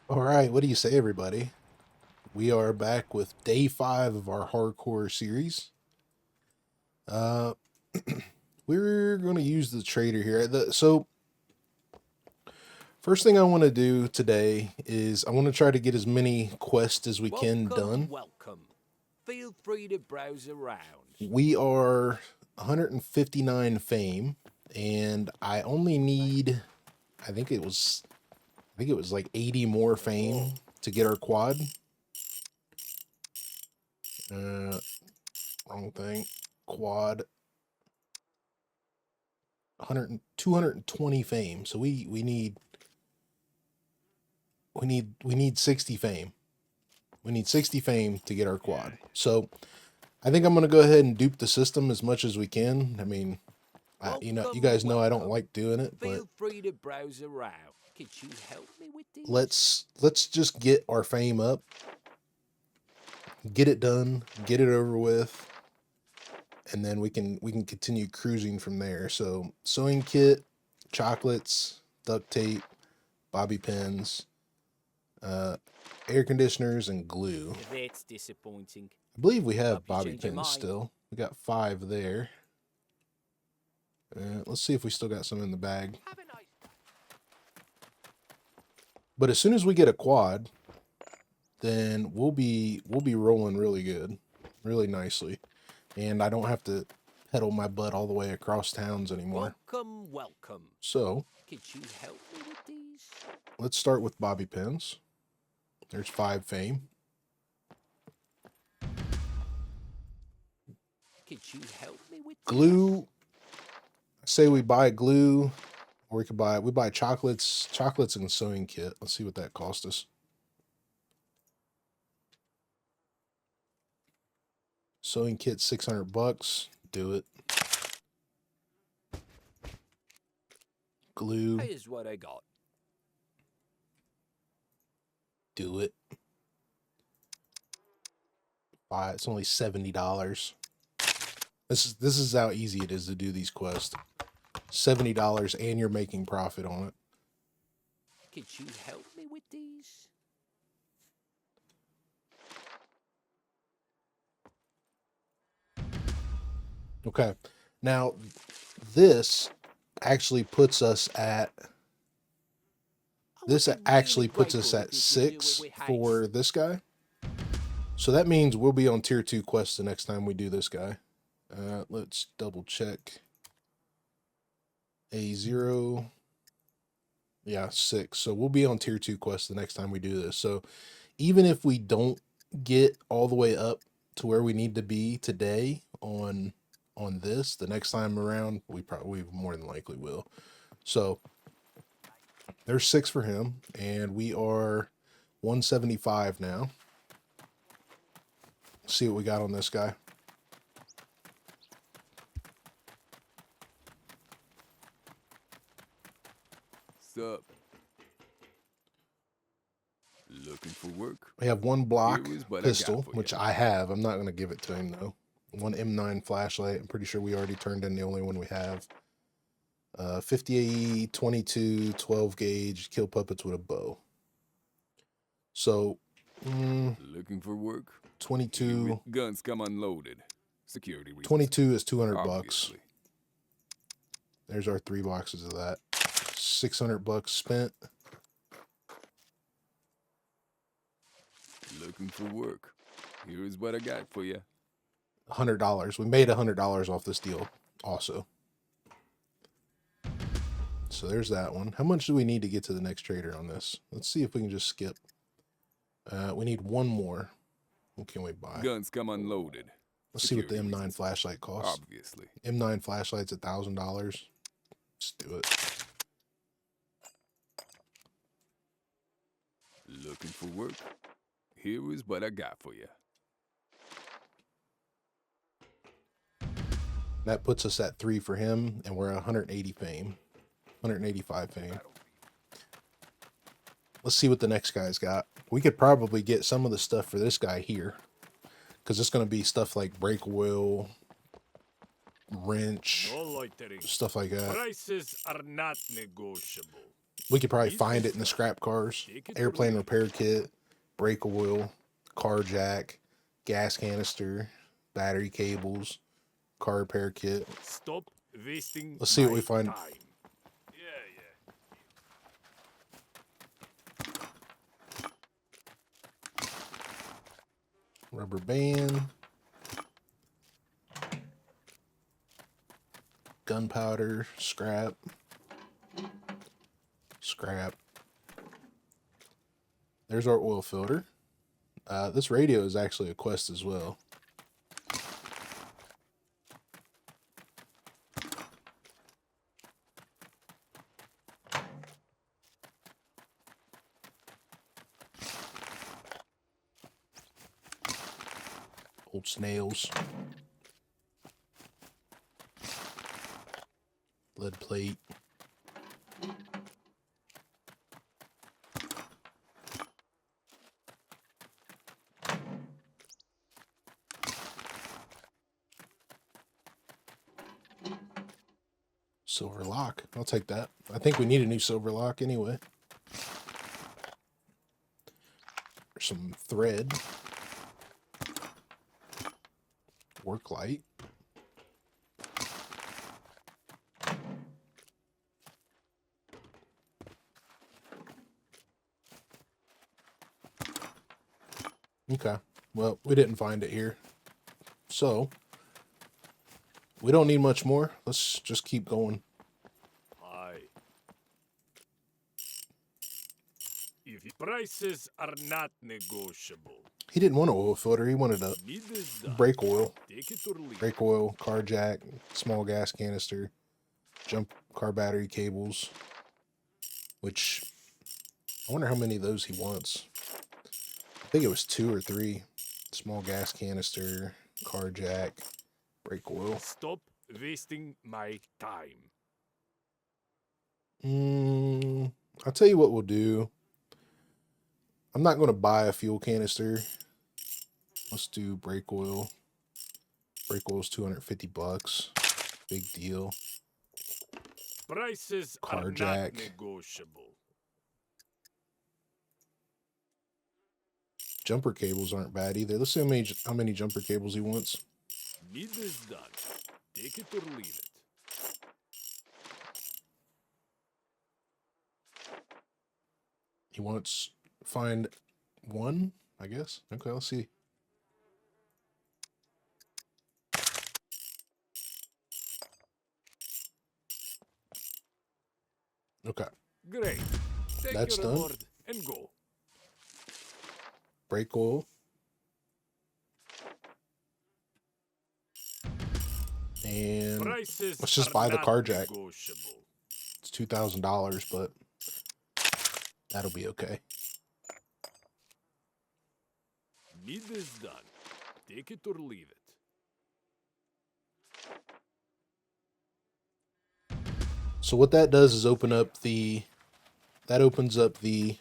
All right, what do you say, everybody? We are back with day 5 of our hardcore series. Uh, we're going to use the trader here. So, first thing I want to do today is I want to try to get as many quests as we can done. Welcome. Feel free to browse around. We are 159 fame, and I only need, I think it was like 80 more fame to get our quad. Wrong thing. Quad. 220 fame. So we need 60 fame. We need 60 fame to get our quad. So I think I'm gonna go ahead and dupe the system as much as we can. I mean, you guys know I don't like doing it, but Feel free to browse around. Could you help me with this? let's just get our fame up, get it done, get it over with, and then we can continue cruising from there. So sewing kit, chocolates, duct tape, bobby pins, air conditioners, and glue. That's disappointing. I believe we have Hope you bobby change your pins mind. still. We got 5 there. Let's see if we still got some in the bag. But as soon as we get a quad, then we'll be rolling really good, really nicely, and I don't have to pedal my butt all the way across towns anymore. Welcome. So Could you help me with these? let's start with bobby pins. There's 5 fame. Could you help me with Glue. Say we buy glue, or we buy chocolates and sewing kit. Let's see what that cost us. Sewing kit $600. Do it. Glue. Here's what I got. Do it. Buy. It's only $70. This is how easy it is to do these quests. $70, and you're making profit on it. Could you help me with these? Okay. Now, this actually puts us at 6 for this guy. So that means we'll be on tier 2 quests the next time we do this guy. Let's double check. A0. Yeah, 6. So we'll be on tier 2 quests the next time we do this. So even if we don't get all the way up to where we need to be today on this, the next time around, we more than likely will. So there's 6 for him, and we are 175 now. Let's see what we got on this guy. Sup? Looking for work? We have 1 block pistol, I which I have. I'm not going to give it to him, though. 1 M9 flashlight. I'm pretty sure we already turned in the only one we have. 50 AE, 22, 12 gauge, kill puppets with a bow. So, looking for work? 22. Guns come unloaded. Security reasons. 22 is 200 bucks. Obviously. There's our 3 boxes of that. 600 bucks spent. Looking for work. Here's what I got for you. $100. We made $100 off this deal also. So there's that one. How much do we need to get to the next trader on this? Let's see if we can just skip. We need 1 more. What can we buy? Guns come unloaded. Let's see what the M9 flashlight costs. Obviously. M9 flashlight's $1,000. Let's do it. Looking for work? Here is what I got for you. That puts us at 3 for him, and we're at 180 fame. 185 fame. Let's see what the next guy's got. We could probably get some of the stuff for this guy here, because it's going to be stuff like brake oil, wrench, No loitering. stuff like that. Prices are not negotiable. We could probably find it in the scrap cars. Airplane repair kit, brake oil, car jack, gas canister, battery cables, car repair kit. Stop wasting. Let's see what we my find. time. Yeah. Rubber band. Gunpowder, scrap. Scrap. There's our oil filter. This radio is actually a quest as well. Old snails. Lead plate. Silver lock. I'll take that. I think we need a new silver lock anyway. There's some thread. Work light. Okay. Well, we didn't find it here. So, we don't need much more. Let's just keep going. Aye. If prices are not negotiable, He didn't want an oil filter. He wanted a need this done. brake oil. Take it or leave. Brake oil, car jack, small gas canister, jump car battery cables, which I wonder how many of those he wants. I think it was 2 or 3. Small gas canister, car jack, brake oil. Stop wasting my time. I'll tell you what we'll do. I'm not going to buy a fuel canister. Let's do brake oil. Brake oil's $250. Big deal. Prices Car are jack. not negotiable. Jumper cables aren't bad either. Let's see how many jumper cables he wants. Need this done. Take it or leave it. He wants find 1, I guess. Okay, let's see. Okay, Great. Take That's your done. reward and go. brake oil. And Prices let's just are buy the not car jack. negotiable. It's $2,000, but that'll be okay. Need this done. Take it or leave it. So what that does is open up the, that opens up the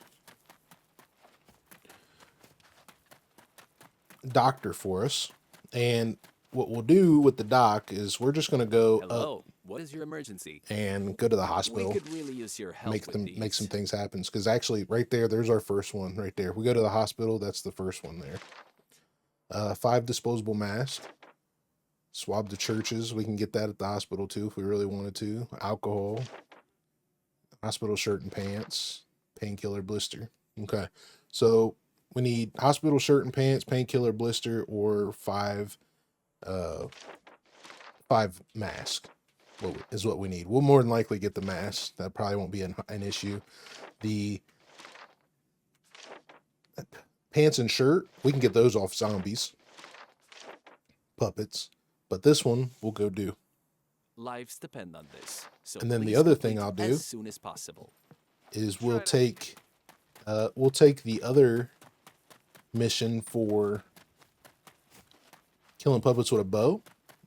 doctor for us. And what we'll do with the doc is we're just going to go Hello. up What is your emergency? and go to the We hospital. could really use your help Make with them these. make some things happen, because actually right there's our first one right there. We go to the hospital, that's the first one there. 5 disposable masks. Swab the churches, we can get that at the hospital too if we really wanted to. Alcohol, hospital shirt and pants, painkiller blister. Okay, so we need hospital shirt and pants, painkiller blister, or 5 masks. Is what we need. We'll more than likely get the mask. That probably won't be an issue. The pants and shirt, we can get those off zombies, puppets. But this one we'll go do. Lives depend on this. So And then the please other thing complete I'll do as soon as possible. is we'll take the other mission for killing puppets with a bow,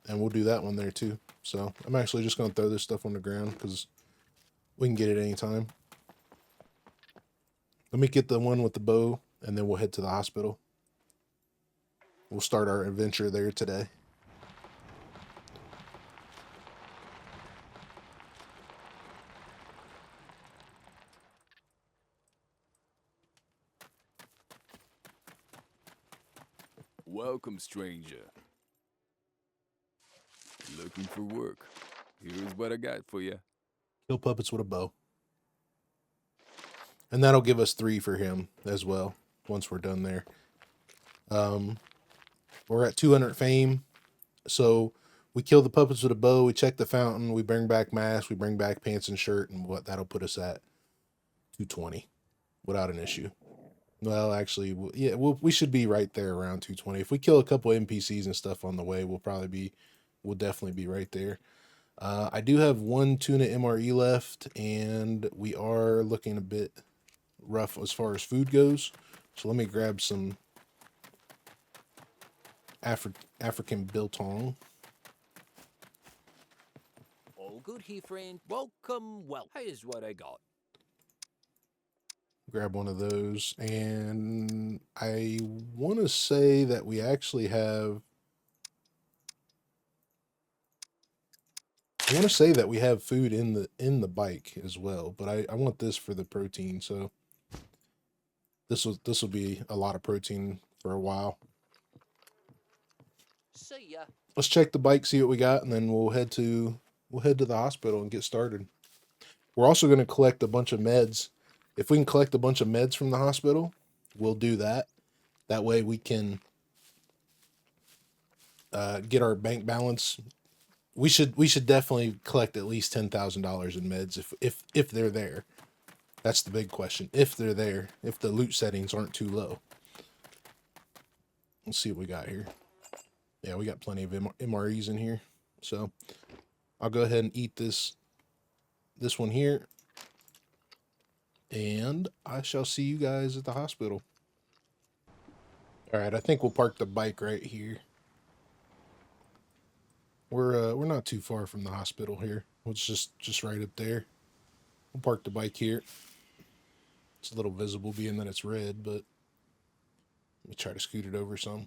and we'll do that one there too. So I'm actually just going to throw this stuff on the ground because we can get it anytime. Let me get the one with the bow, and then we'll head to the hospital. We'll start our adventure there today. Welcome, stranger. Looking for work? Here's what I got for you. Kill puppets with a bow. And that'll give us 3 for him as well, once we're done there. We're at 200 fame. So we kill the puppets with a bow, we check the fountain, we bring back mask, we bring back pants and shirt, and what that'll put us at 220 without an issue. Well, actually, yeah, we should be right there around 220. If we kill a couple NPCs and stuff on the way, we'll definitely be right there. I do have 1 tuna MRE left, and we are looking a bit rough as far as food goes. So let me grab some African biltong. All good here, friend. Welcome. Well, here's what I got. Grab one of those, and I want to say that we actually have. I want to say that we have food in the bike as well, but I want this for the protein. So this will be a lot of protein for a while. See ya. Let's check the bike, see what we got, and then we'll head to the hospital and get started. We're also going to collect a bunch of meds. If we can collect a bunch of meds from the hospital, we'll do that. That way we can get our bank balance. We should definitely collect at least $10,000 in meds if they're there. That's the big question. If they're there, if the loot settings aren't too low. Let's see what we got here. Yeah, we got plenty of MREs in here. So I'll go ahead and eat this one here. And I shall see you guys at the hospital. All right, I think we'll park the bike right here. We're not too far from the hospital here. It's just right up there. We'll park the bike here. It's a little visible being that it's red, but let me try to scoot it over some.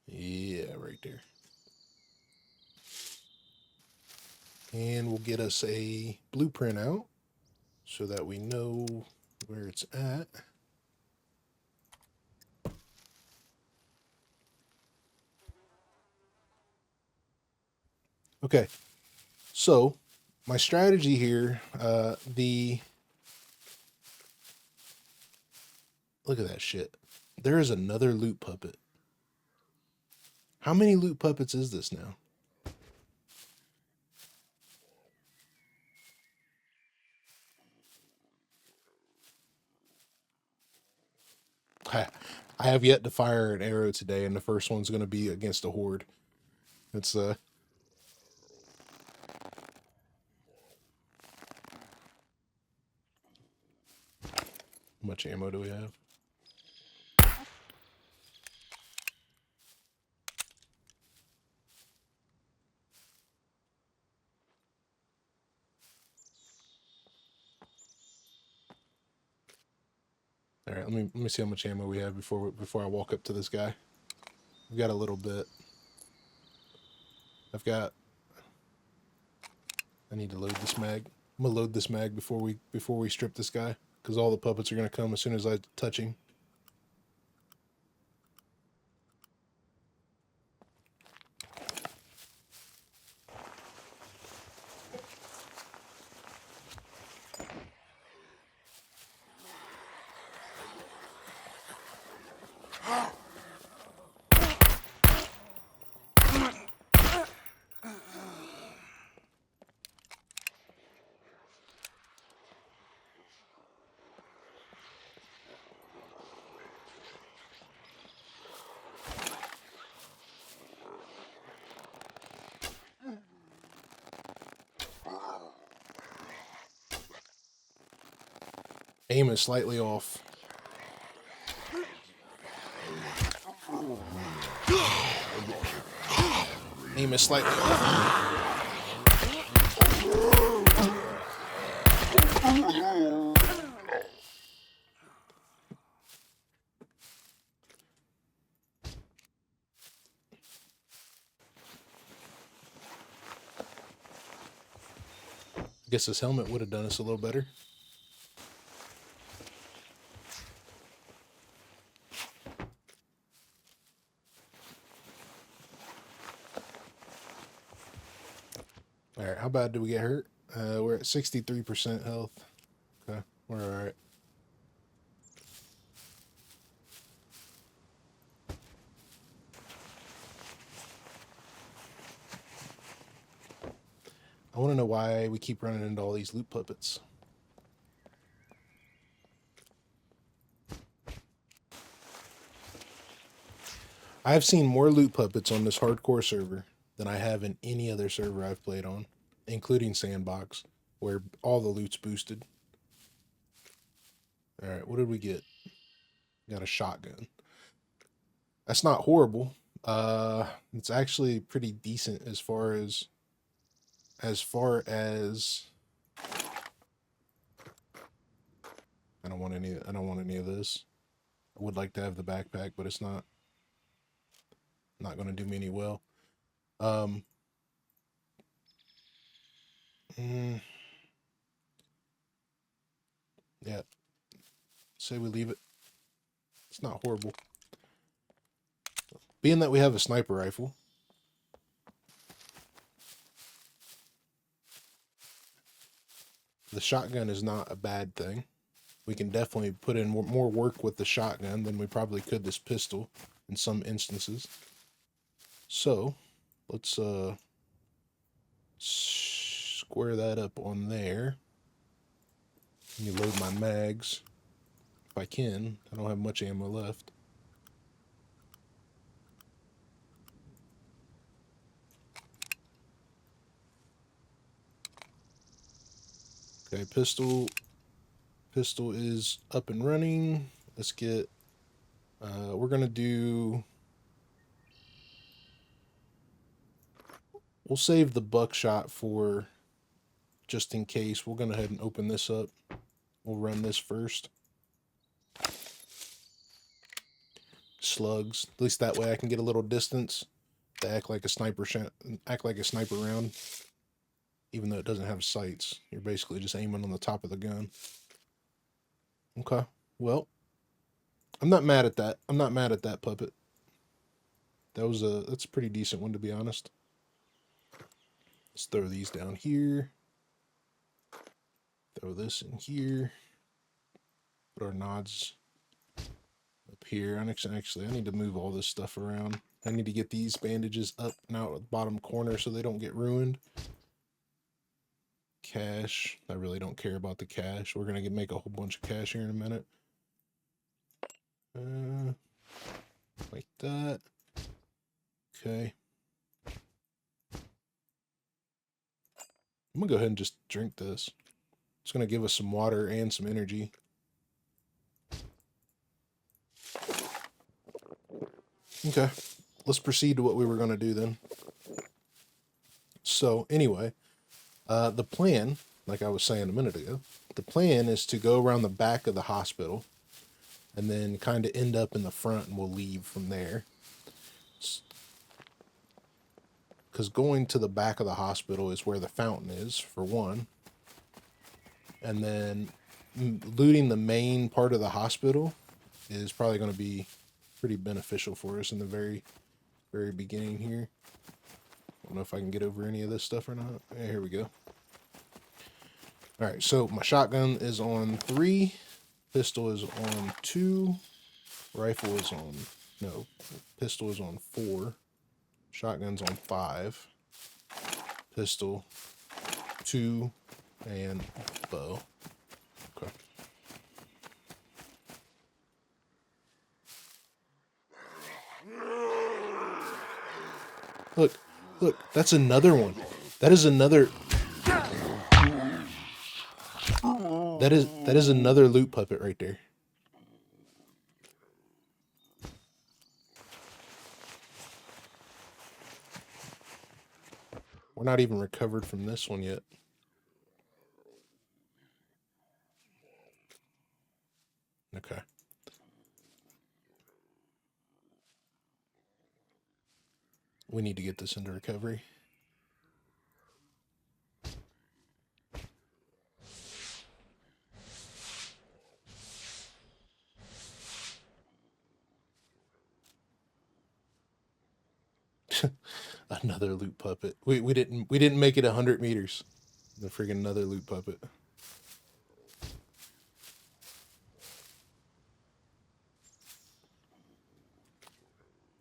Yeah, right there. And we'll get us a blueprint out so that we know where it's at. Okay, so my strategy here, look at that shit. There is another loot puppet. How many loot puppets is this now? I have yet to fire an arrow today, and the first one's going to be against a horde. It's how much ammo do we have? All right, let me see how much ammo we have before I walk up to this guy. We've got a little bit. I need to load this mag. I'm gonna load this mag before we strip this guy, because all the puppets are gonna come as soon as I touch him. Aim is slightly off. Aim is slightly off. I guess this helmet would have done us a little better. All right, how bad did we get hurt? We're at 63% health. Okay, we're all right. I want to know why we keep running into all these loot puppets. I've seen more loot puppets on this hardcore server than I have in any other server I've played on, including Sandbox, where all the loot's boosted. All right, what did we get? Got a shotgun. That's not horrible. It's actually pretty decent as far as I don't want any of this. I would like to have the backpack, but it's not going to do me any well. Yeah. Say we leave it. It's not horrible. Being that we have a sniper rifle, the shotgun is not a bad thing. We can definitely put in more work with the shotgun than we probably could this pistol in some instances. So, let's square that up on there. Let me load my mags. If I can. I don't have much ammo left. Okay, pistol is up and running. Let's get, we're going to do, we'll save the buckshot for just in case. We'll go ahead and open this up. We'll run this first. Slugs. At least that way I can get a little distance to act like a sniper round. Even though it doesn't have sights, you're basically just aiming on the top of the gun. Okay, well, I'm not mad at that. I'm not mad at that puppet. That's a pretty decent one, to be honest. Let's throw these down here. Throw this in here. Put our nods up here. Actually, I need to move all this stuff around. I need to get these bandages up and out at the bottom corner so they don't get ruined. Cash. I really don't care about the cash. We're going to make a whole bunch of cash here in a minute. Like that. Okay. I'm going to go ahead and just drink this. It's going to give us some water and some energy. Okay. Let's proceed to what we were going to do then. So, anyway, the plan, like I was saying a minute ago, the plan is to go around the back of the hospital and then kind of end up in the front, and we'll leave from there. Because going to the back of the hospital is where the fountain is, for one. And then looting the main part of the hospital is probably going to be pretty beneficial for us in the very, very beginning here. I don't know if I can get over any of this stuff or not. Yeah, here we go. All right, so my shotgun is on 3. Pistol is on 2. Rifle is on, no, pistol is on 4. Shotgun's on 5. Pistol, 2, and bow. Okay. Look, that's another one. That is another. That is another loot puppet right there. We're not even recovered from this one yet. Okay. We need to get this into recovery. Another loot puppet. We didn't make it 100 meters. The friggin' another loot puppet.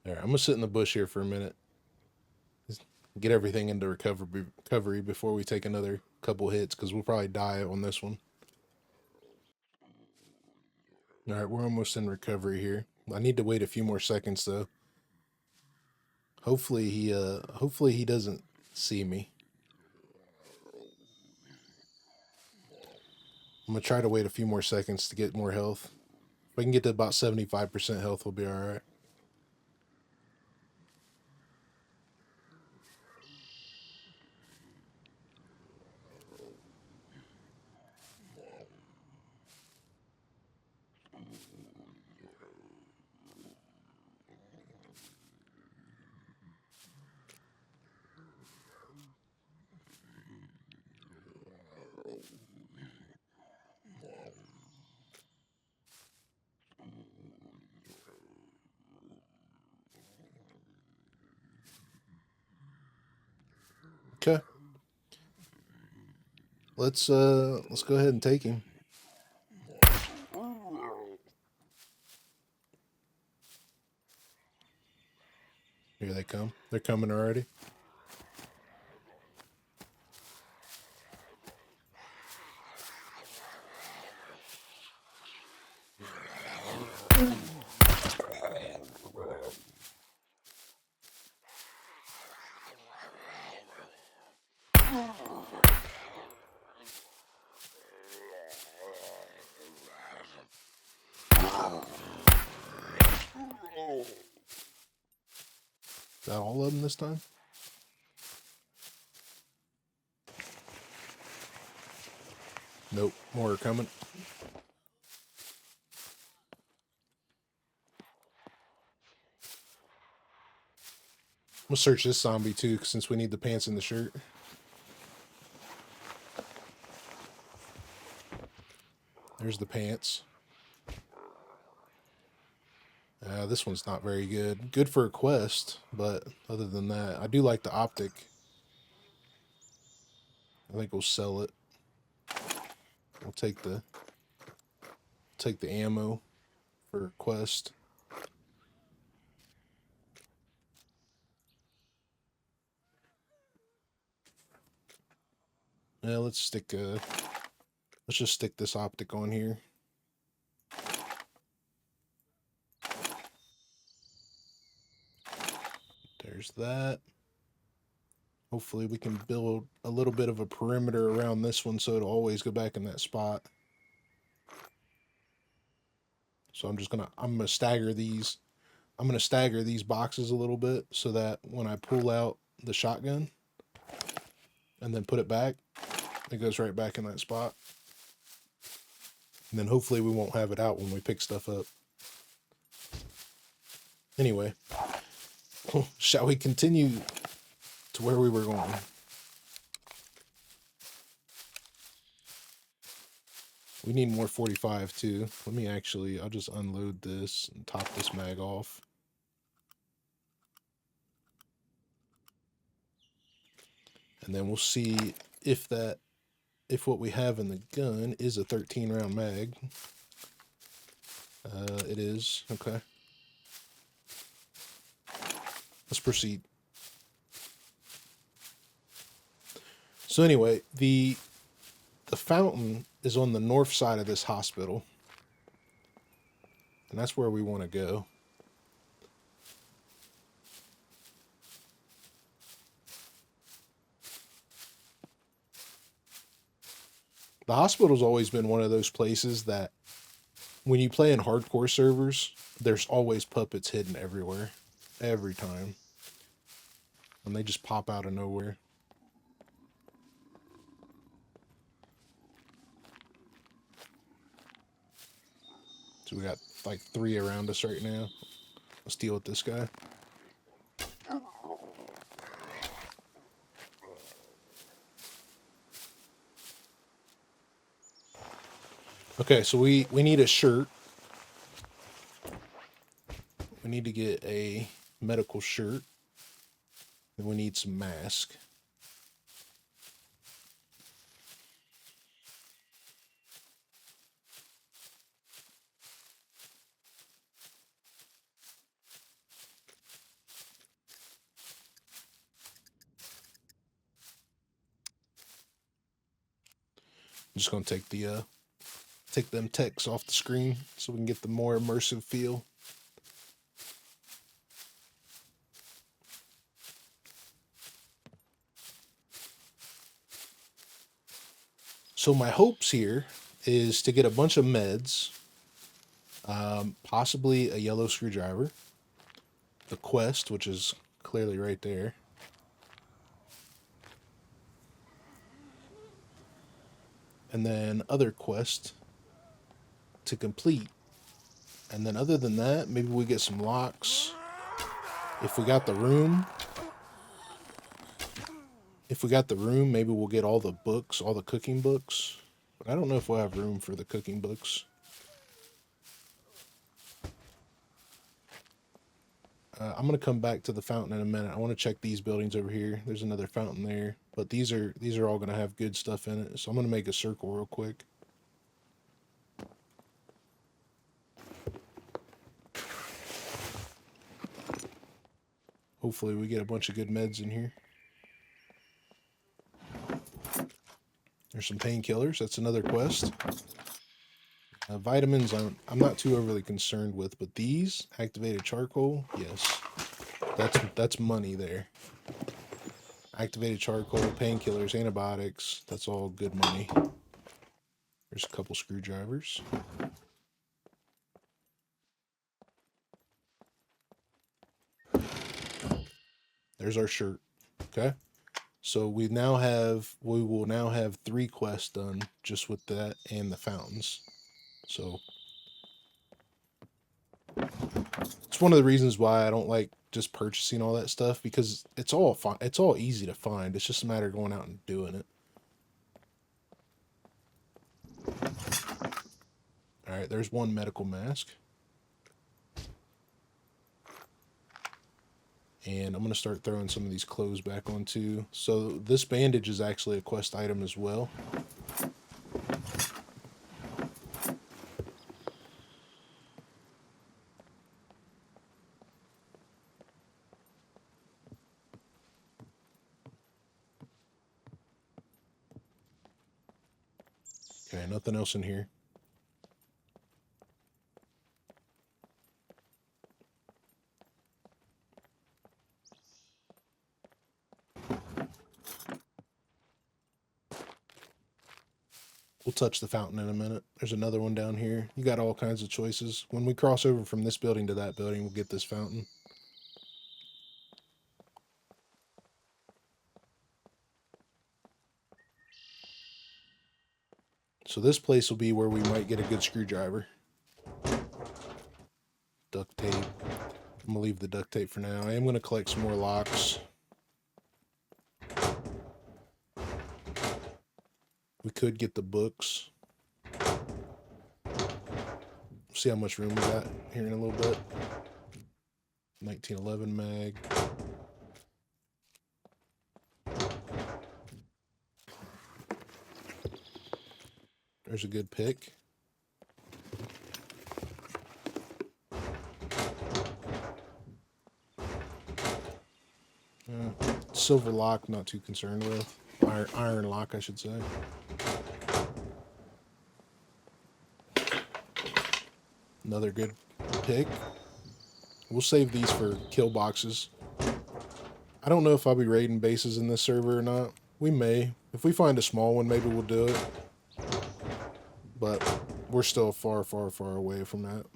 Alright, I'm gonna sit in the bush here for a minute. Just get everything into recovery before we take another couple hits, because we'll probably die on this one. Alright, we're almost in recovery here. I need to wait a few more seconds though. Hopefully he doesn't see me. I'm gonna try to wait a few more seconds to get more health. If I can get to about 75% health, we'll be alright. Okay. Let's go ahead and take him. Here they come. They're coming already. Is that all of them this time? Nope, more are coming. We'll search this zombie too, since we need the pants and the shirt. There's the pants. This one's not very good. Good for a quest, but other than that, I do like the optic. I think we'll sell it. We'll take the ammo for quest. Yeah, let's just stick this optic on here. There's that. Hopefully we can build a little bit of a perimeter around this one so it'll always go back in that spot. So I'm gonna stagger these. I'm gonna stagger these boxes a little bit so that when I pull out the shotgun and then put it back, it goes right back in that spot. And then hopefully we won't have it out when we pick stuff up. Anyway, shall we continue to where we were going? We need more 45 too. Let me I'll just unload this and top this mag off. And then we'll see if what we have in the gun is a 13 round mag. It is. Okay. Let's proceed. So anyway, the fountain is on the north side of this hospital. And that's where we want to go. The hospital's always been one of those places that when you play in hardcore servers, there's always puppets hidden everywhere. Every time. And they just pop out of nowhere. So we got like 3 around us right now. Let's deal with this guy. Okay, so we need a shirt. We need to get a medical shirt. Then we need some mask. I'm just gonna take them text off the screen so we can get the more immersive feel. So my hopes here is to get a bunch of meds, possibly a yellow screwdriver, the quest, which is clearly right there, and then other quest to complete. And then other than that, maybe we get some locks. If we got the room, maybe we'll get all the books, all the cooking books. But I don't know if we'll have room for the cooking books. I'm gonna come back to the fountain in a minute. I want to check these buildings over here. There's another fountain there, but these are all gonna have good stuff in it. So I'm gonna make a circle real quick. Hopefully we get a bunch of good meds in here. There's some painkillers. That's another quest. Vitamins, I'm not too overly concerned with, but these activated charcoal, yes, that's money there. Activated charcoal, painkillers, antibiotics, that's all good money. There's a couple screwdrivers. There's our shirt. Okay. So we will now have 3 quests done just with that and the fountains. So it's one of the reasons why I don't like just purchasing all that stuff, because it's all easy to find. It's just a matter of going out and doing it. All right, there's one medical mask. And I'm going to start throwing some of these clothes back on too. So this bandage is actually a quest item as well. Okay, nothing else in here. We'll touch the fountain in a minute. There's another one down here. You got all kinds of choices. When we cross over from this building to that building, we'll get this fountain. So this place will be where we might get a good screwdriver. Duct tape. I'm going to leave the duct tape for now. I am going to collect some more locks. We could get the books. See how much room we got here in a little bit. 1911 mag. There's a good pick. Silver lock, not too concerned with. Iron lock, I should say. Another good pick. We'll save these for kill boxes. I don't know if I'll be raiding bases in this server or not. We may. If we find a small one, maybe we'll do it. But we're still far, far, far away from that.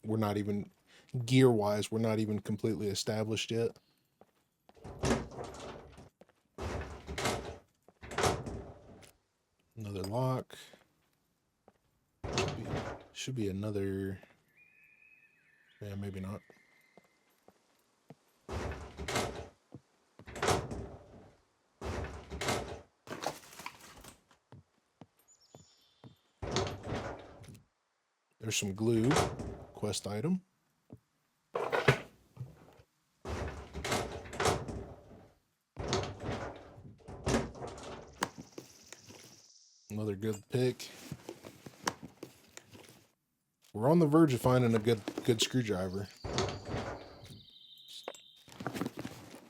We're not even, gear-wise, we're not even completely established yet. Another lock. Should be another. Yeah, maybe not. There's some glue. quest item. Another good pick. We're on the verge of finding a good screwdriver. I'm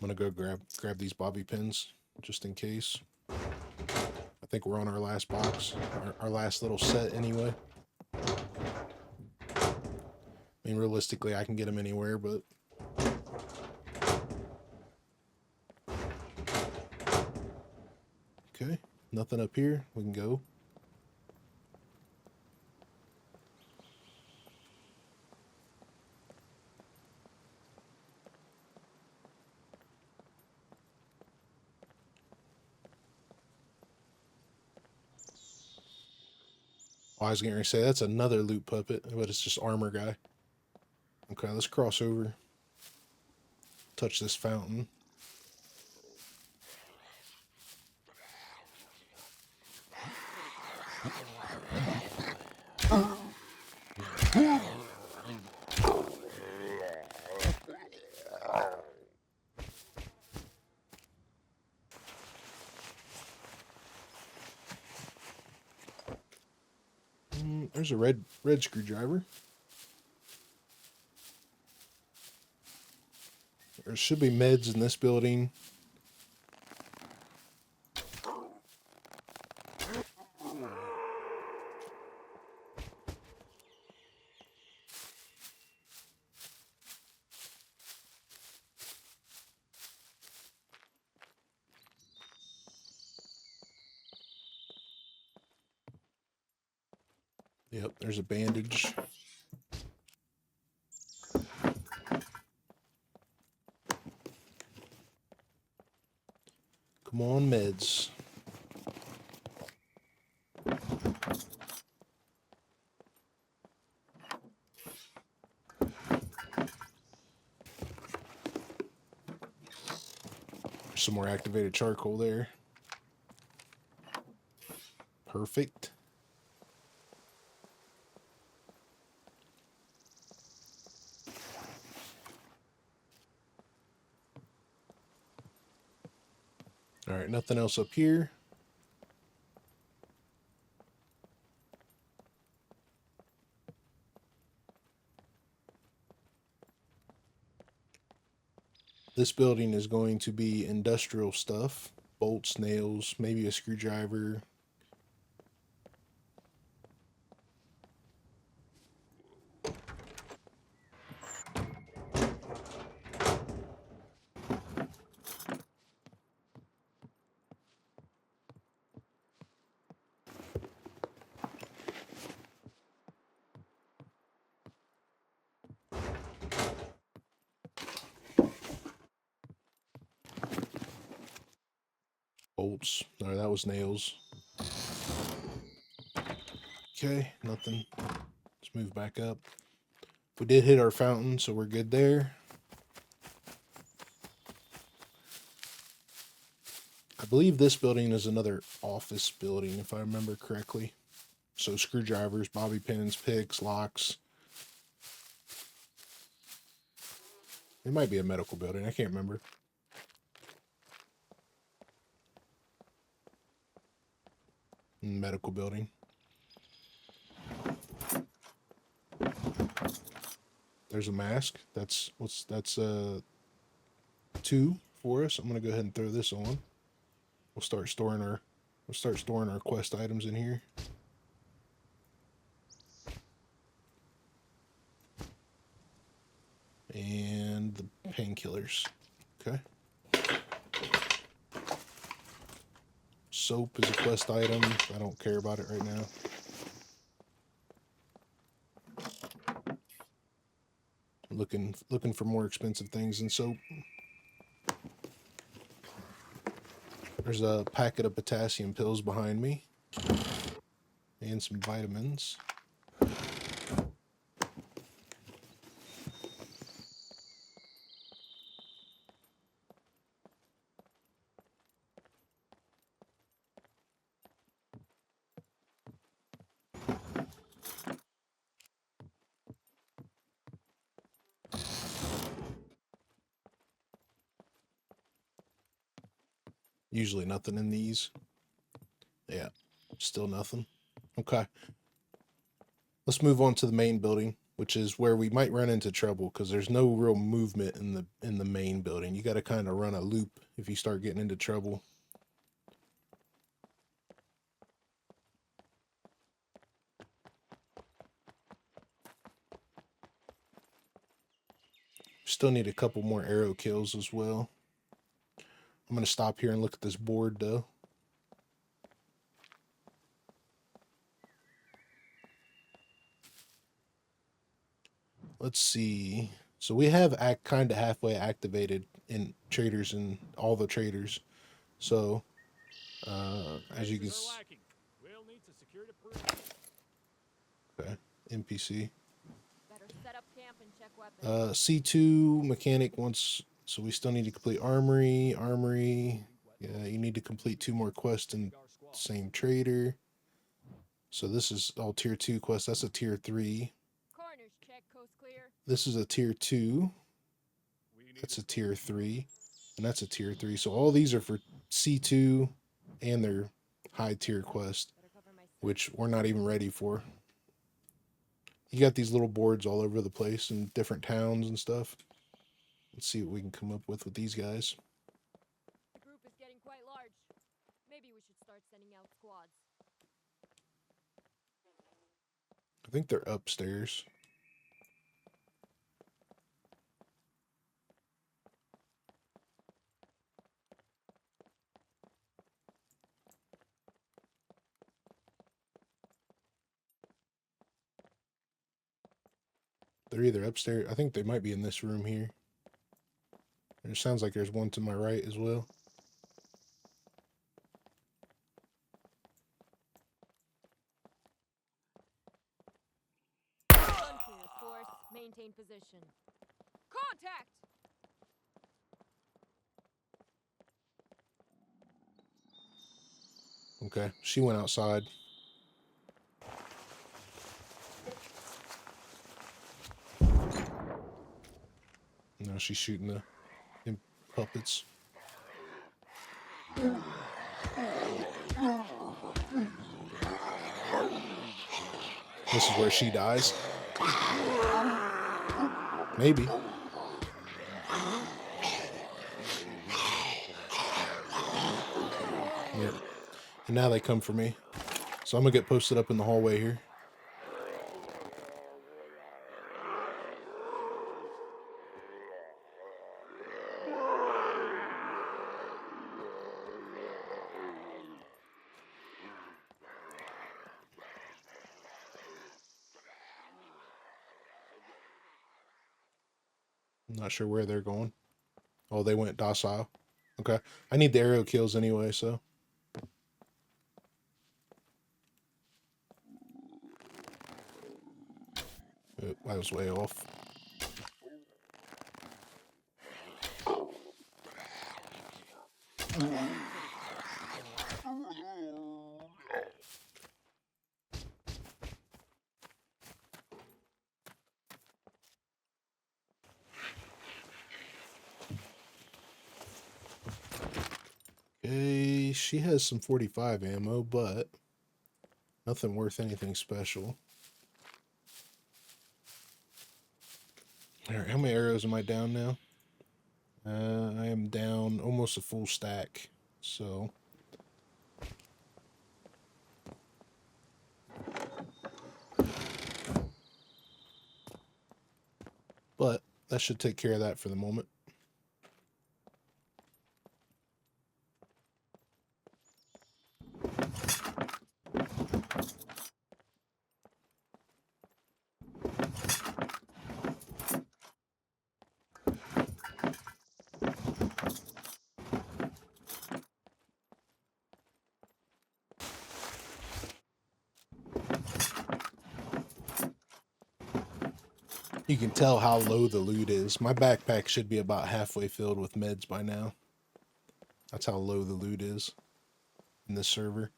gonna go grab these bobby pins just in case. I think we're on our last box, our last little set anyway. I mean, realistically, I can get them anywhere, but okay, nothing up here. We can go. Oh, I was getting ready to say that's another loot puppet, but it's just armor guy. Okay, let's cross over. Touch this fountain. There's a red screwdriver. There should be meds in this building. Yep, there's a bandage. Come on, meds. There's some more activated charcoal there. Perfect. All right, nothing else up here. This building is going to be industrial stuff. Bolts, nails, maybe a screwdriver. Bolts. No, that was nails. Okay, nothing. Let's move back up. We did hit our fountain, so we're good there. I believe this building is another office building, if I remember correctly. So screwdrivers, bobby pins, picks, locks. It might be a medical building. I can't remember. Medical building. There's a mask. That's 2 for us. I'm gonna go ahead and throw this on. We'll start storing our quest items in here. And the painkillers. Okay. Soap is a quest item. I don't care about it right now. Looking for more expensive things than soap. There's a packet of potassium pills behind me. And some vitamins. Usually nothing in these. Yeah, still nothing. Okay. Let's move on to the main building, which is where we might run into trouble because there's no real movement in the main building. You got to kind of run a loop if you start getting into trouble. Still need a couple more arrow kills as well. I'm going to stop here and look at this board though. Let's see. So we have kind of halfway activated in traders and all the traders. So as you can see, okay, NPC. Better set up camp and check weapons. C2 mechanic wants, so we still need to complete armory. Yeah, you need to complete 2 more quests in same trader. So this is all tier 2 quests. That's a tier 3. Corners check, coast clear. This is a tier 2. That's a tier 3. And that's a tier 3. So all these are for C2 and their high tier quest, which we're not even ready for. You got these little boards all over the place in different towns and stuff. Let's see what we can come up with these guys. The group is getting quite large. Maybe we should start sending out squads. I think they're upstairs. They're either upstairs. I think they might be in this room here. It sounds like there's one to my right as well. Unclear force. Maintain position. Contact! Okay, she went outside. Now she's shooting the puppets. This is where she dies. Maybe. Yep. And now they come for me. So I'm gonna get posted up in the hallway here. I'm not sure where they're going. Oh, they went docile. Okay. I need the aerial kills anyway, so. Oh, I was way off. Okay, she has some 45 ammo, but nothing worth anything special. All right, how many arrows am I down now? I am down almost a full stack, so. But that should take care of that for the moment. You can tell how low the loot is. My backpack should be about halfway filled with meds by now. That's how low the loot is in this server.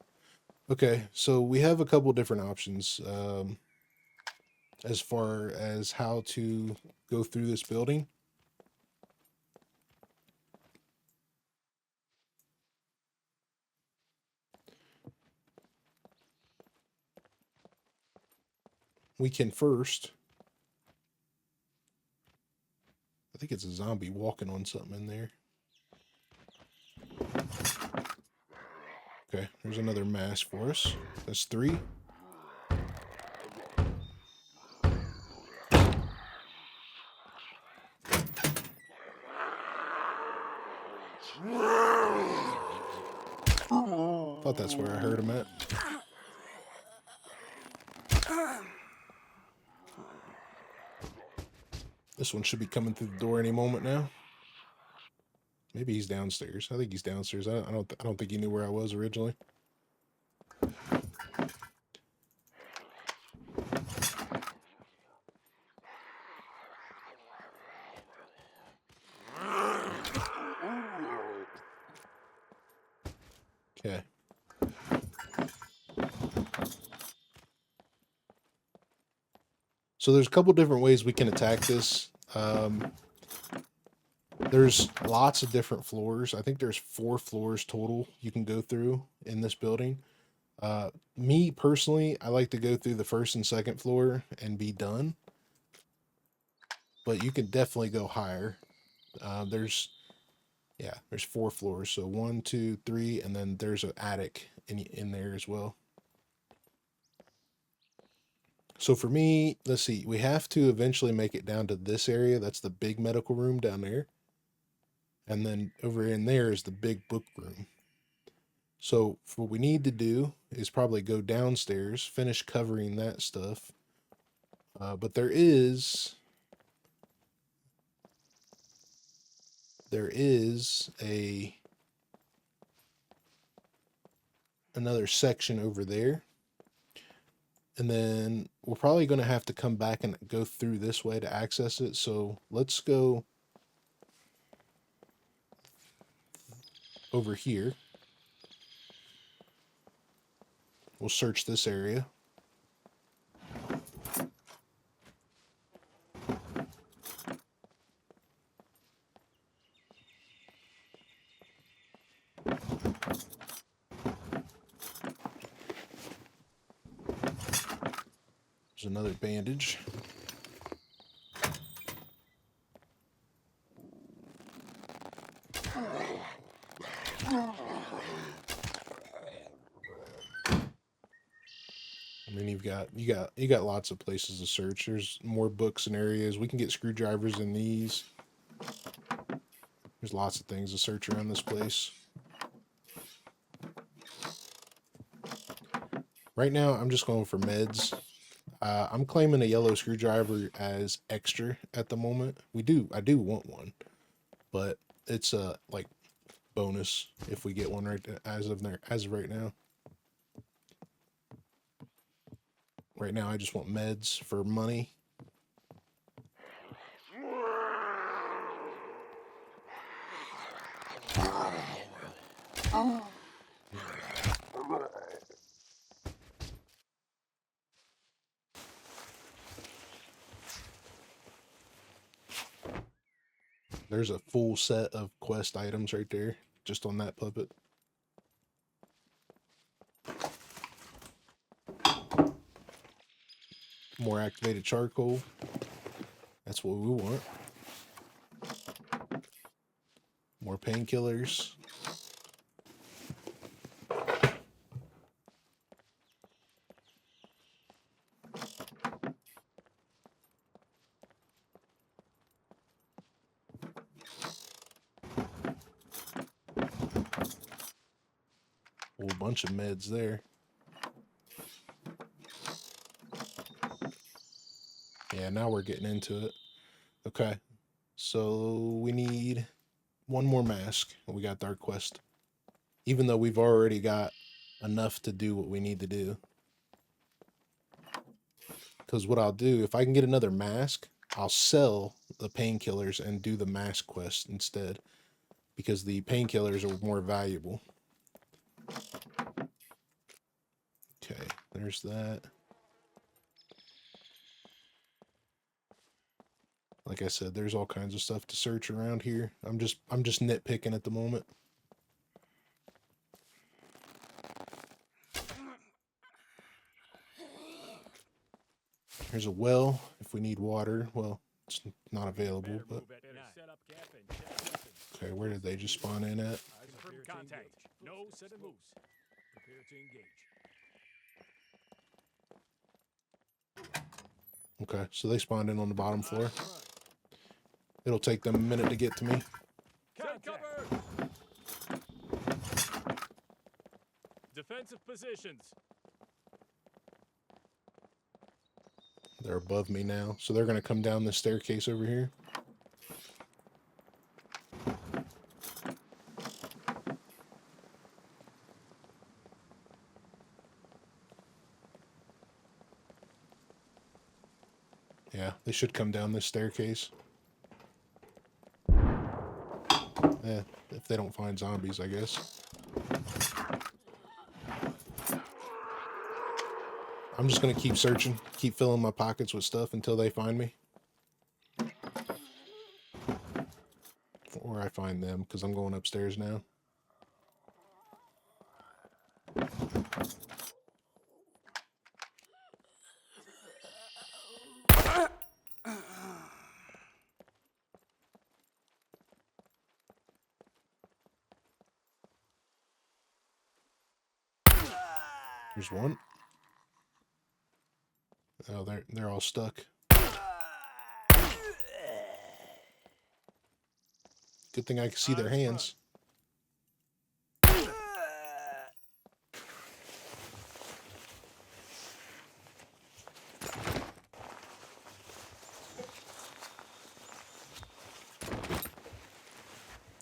Okay, so we have a couple different options as far as how to go through this building. we can first. I think it's a zombie walking on something in there. Okay, there's another mask for us. That's 3. Thought that's where I heard him at. This one should be coming through the door any moment now. Maybe he's downstairs. I think he's downstairs. I don't think he knew where I was originally. Okay. So there's a couple different ways we can attack this. There's lots of different floors. I think there's 4 floors total you can go through in this building. Me personally, I like to go through the 1st and 2nd floor and be done. But you can definitely go higher. There's 4 floors. So 1, 2, 3, and then there's an attic in there as well. So for me, let's see, we have to eventually make it down to this area. That's the big medical room down there. And then over in there is the big book room. So what we need to do is probably go downstairs, finish covering that stuff. But there is another section over there. And then we're probably going to have to come back and go through this way to access it. So let's go over here. We'll search this area. There's another bandage. I mean, you got lots of places to search. There's more books and areas. We can get screwdrivers in these. There's lots of things to search around this place. Right now, I'm just going for meds. I'm claiming a yellow screwdriver as extra at the moment. I do want one, but it's a like bonus if we get one as of right now. Right now, I just want meds for money. There's a full set of quest items right there, just on that puppet. More activated charcoal. That's what we want. More painkillers. Whole bunch of meds there. Yeah, now we're getting into it. Okay, so we need one more mask. We got Dark Quest. Even though we've already got enough to do what we need to do. Because what I'll do, if I can get another mask, I'll sell the painkillers and do the mask quest instead. Because the painkillers are more valuable. Okay, there's that. Like I said, there's all kinds of stuff to search around here. I'm just nitpicking at the moment. Here's a well if we need water. Well, it's not available, but okay, where did they just spawn in at? Contact. No set and moves. Prepare to engage. Okay, so they spawned in on the bottom floor. It'll take them a minute to get to me. Take cover. Defensive positions. They're above me now, so they're going to come down this staircase over here. Yeah, they should come down this staircase. Yeah, if they don't find zombies, I guess. I'm just going to keep searching, keep filling my pockets with stuff until they find me. Or I find them, because I'm going upstairs now. There's one. Oh, they're all stuck. Good thing I can see their hands.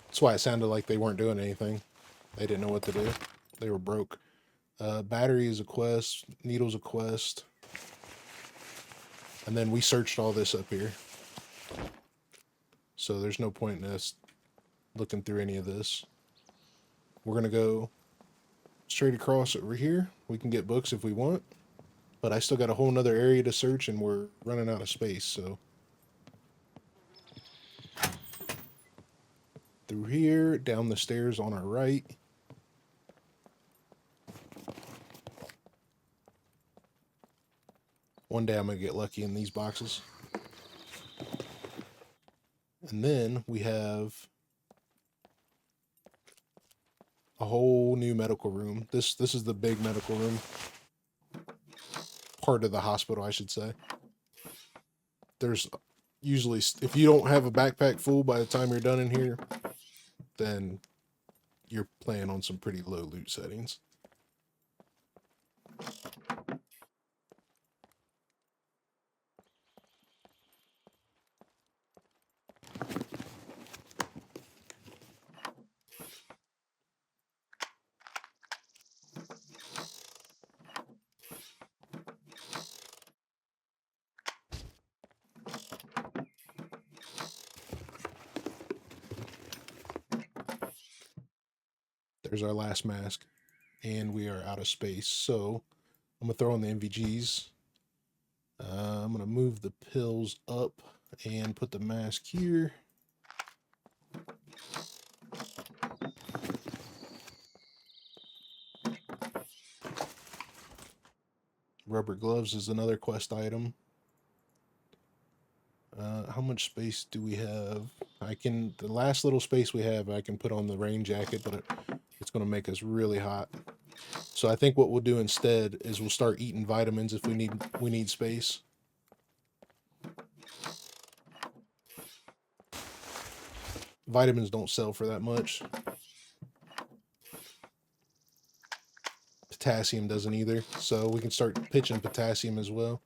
That's why it sounded like they weren't doing anything. They didn't know what to do. They were broke. Battery is a quest. Needle's a quest. And then we searched all this up here. So there's no point in us looking through any of this. We're going to go straight across over here. We can get books if we want. But I still got a whole nother area to search and we're running out of space, so. Through here, down the stairs on our right. One day I'm going to get lucky in these boxes. And then we have a whole new medical room. This is the big medical room. Part of the hospital, I should say. There's usually, if you don't have a backpack full by the time you're done in here, then you're playing on some pretty low loot settings. There's our last mask, and we are out of space. So I'm gonna throw on the NVGs. I'm gonna move the pills up and put the mask here. Rubber gloves is another quest item. How much space do we have? The last little space we have, I can put on the rain jacket, but it's going to make us really hot. So I think what we'll do instead is we'll start eating vitamins if we need space. Vitamins don't sell for that much. Potassium doesn't either, so we can start pitching potassium as well.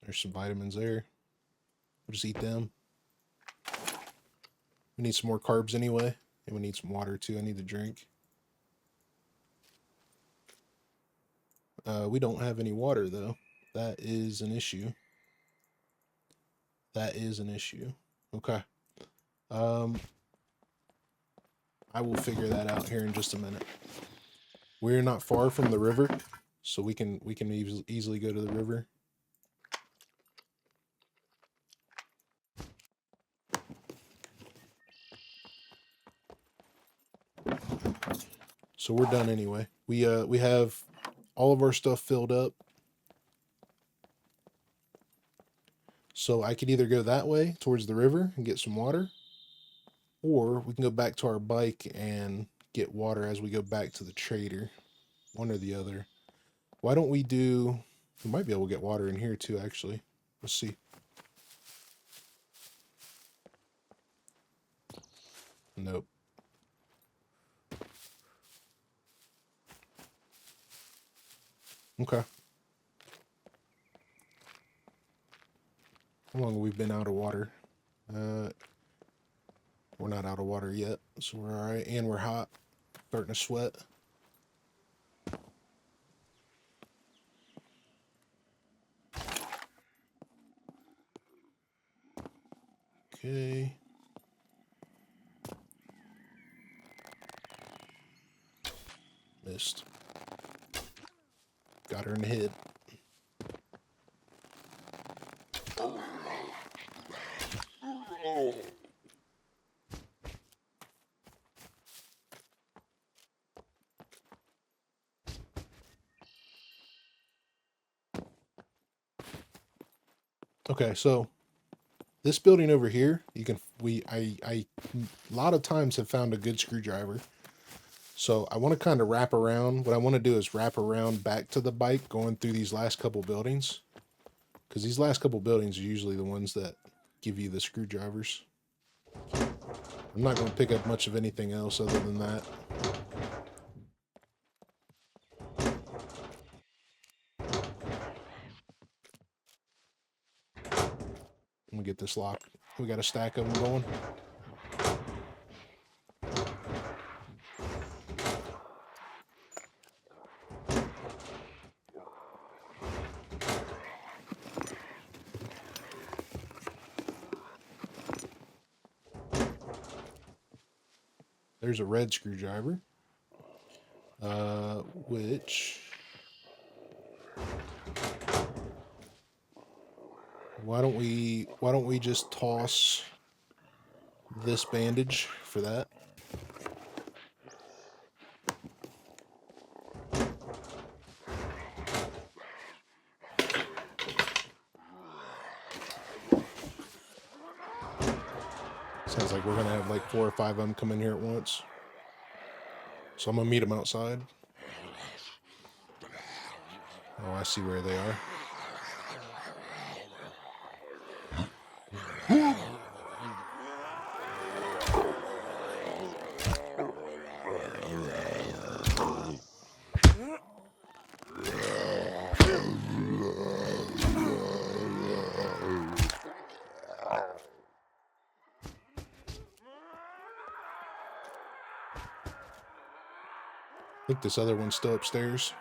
There's some vitamins there. We'll just eat them. We need some more carbs anyway, and we need some water too. I need to drink. We don't have any water though. That is an issue. That is an issue. Okay. I will figure that out here in just a minute. We're not far from the river, so we can easily go to the river. So we're done anyway. We have all of our stuff filled up. So I could either go that way towards the river and get some water, or we can go back to our bike and get water as we go back to the trader. One or the other. Why don't we do... We might be able to get water in here too, actually. Let's see. Nope. Okay. How long have we been out of water? We're not out of water yet, so we're alright. And we're hot. Starting to sweat. Okay. Missed. Got her in the head. Okay, so this building over here, you can I a lot of times have found a good screwdriver. So I want to kind of wrap around. What I want to do is wrap around back to the bike, going through these last couple buildings, because these last couple buildings are usually the ones that give you the screwdrivers. I'm not going to pick up much of anything else other than that. Let me get this lock. We got a stack of them going. There's a red screwdriver, which why don't we just toss this bandage for that? Sounds like we're gonna have like 4 or 5 of them come in here at once. So I'm gonna meet them outside. Oh, I see where they are. I think this other one's still upstairs.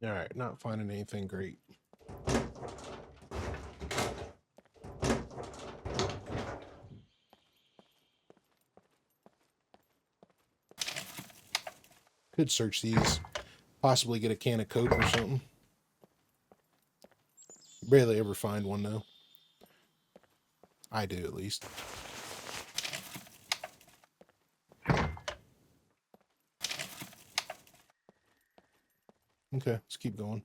All right, not finding anything great. Could search these, possibly get a can of Coke or something. Barely ever find one though. I do at least. Okay, let's keep going.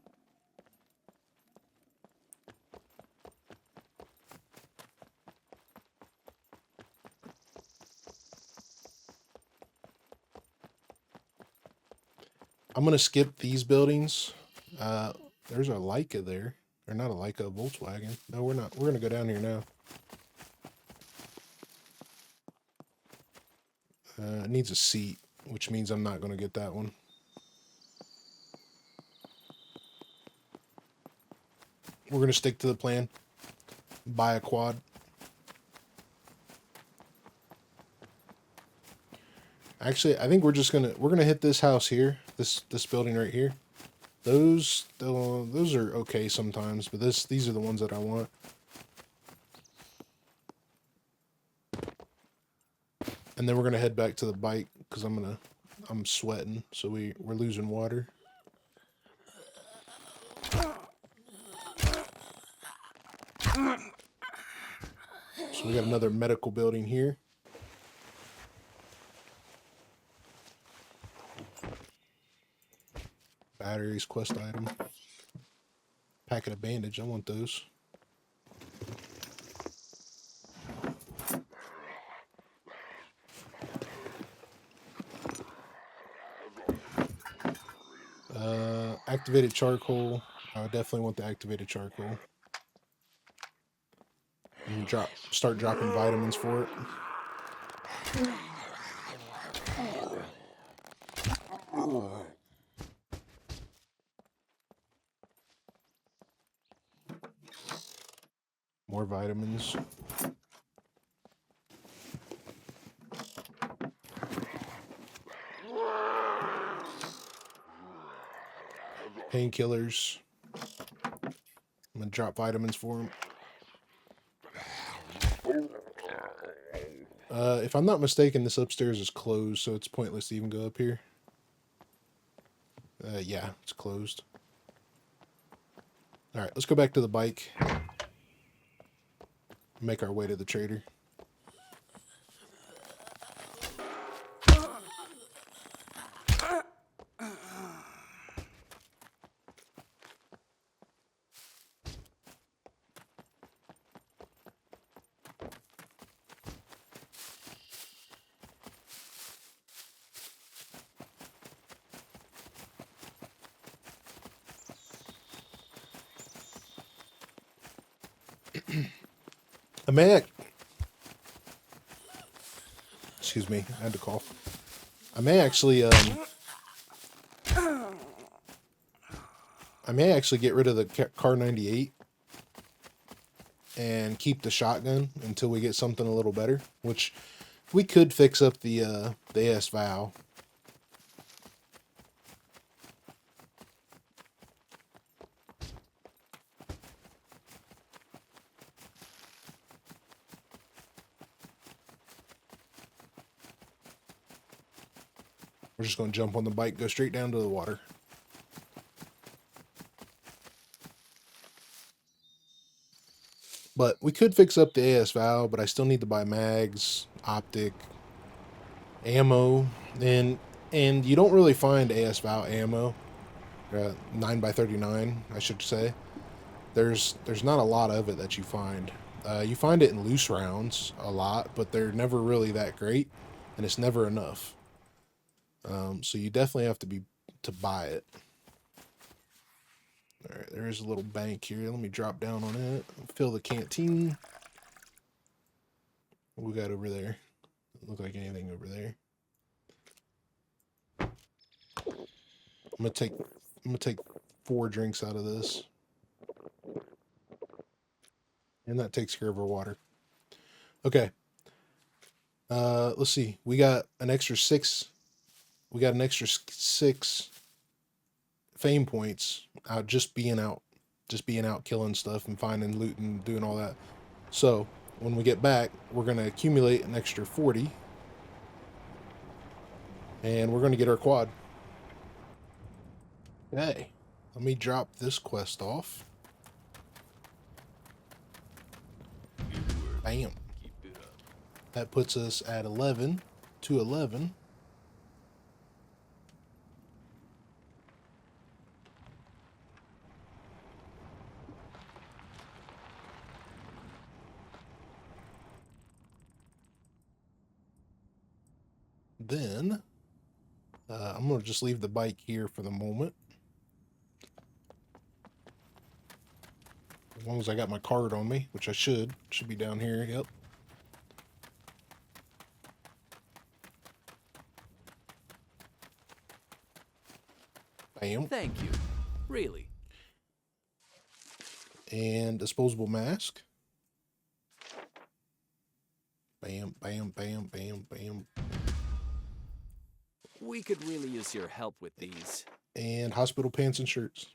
I'm gonna skip these buildings. There's a Leica there. Or not a Leica, a Volkswagen. No, we're not. We're gonna go down here now. It needs a seat, which means I'm not gonna get that one. We're gonna stick to the plan. Buy a quad. Actually, I think we're gonna hit this house here, this building right here. Those are okay sometimes, but these are the ones that I want. And then we're gonna head back to the bike because I'm sweating, so we're losing water. So we got another medical building here. Batteries, quest item. Packet of bandage, I want those. Activated charcoal. I would definitely want the activated charcoal. And start dropping vitamins for it. More vitamins. Painkillers. I'm gonna drop vitamins for him. If I'm not mistaken, this upstairs is closed, so it's pointless to even go up here. Yeah, it's closed. Alright, let's go back to the bike. Make our way to the trader. Excuse me, I had to cough. I may actually get rid of the Car 98 and keep the shotgun until we get something a little better, which we could fix up the AS valve. We're just going to jump on the bike, go straight down to the water. But we could fix up the AS valve, but I still need to buy mags, optic, ammo, and you don't really find AS valve ammo. 9x39, I should say. There's not a lot of it that you find. You find it in loose rounds a lot, but they're never really that great, and it's never enough. So you definitely have to buy it. All right, there is a little bank here. Let me drop down on it. Fill the canteen. What we got over there? Doesn't look like anything over there. I'm gonna take 4 drinks out of this. And that takes care of our water. Okay. Let's see. We got an extra 6. We got an extra 6 fame points out just being out killing stuff and finding loot and doing all that. So when we get back, we're going to accumulate an extra 40 and we're going to get our quad. Okay, let me drop this quest off. Bam. That puts us at 11 to 11. Then I'm going to just leave the bike here for the moment. As long as I got my card on me, which I should. Should be down here, yep. Bam. Thank you. Really. And disposable mask. Bam, bam, bam, bam, bam. We could really use your help with these. And hospital pants and shirts.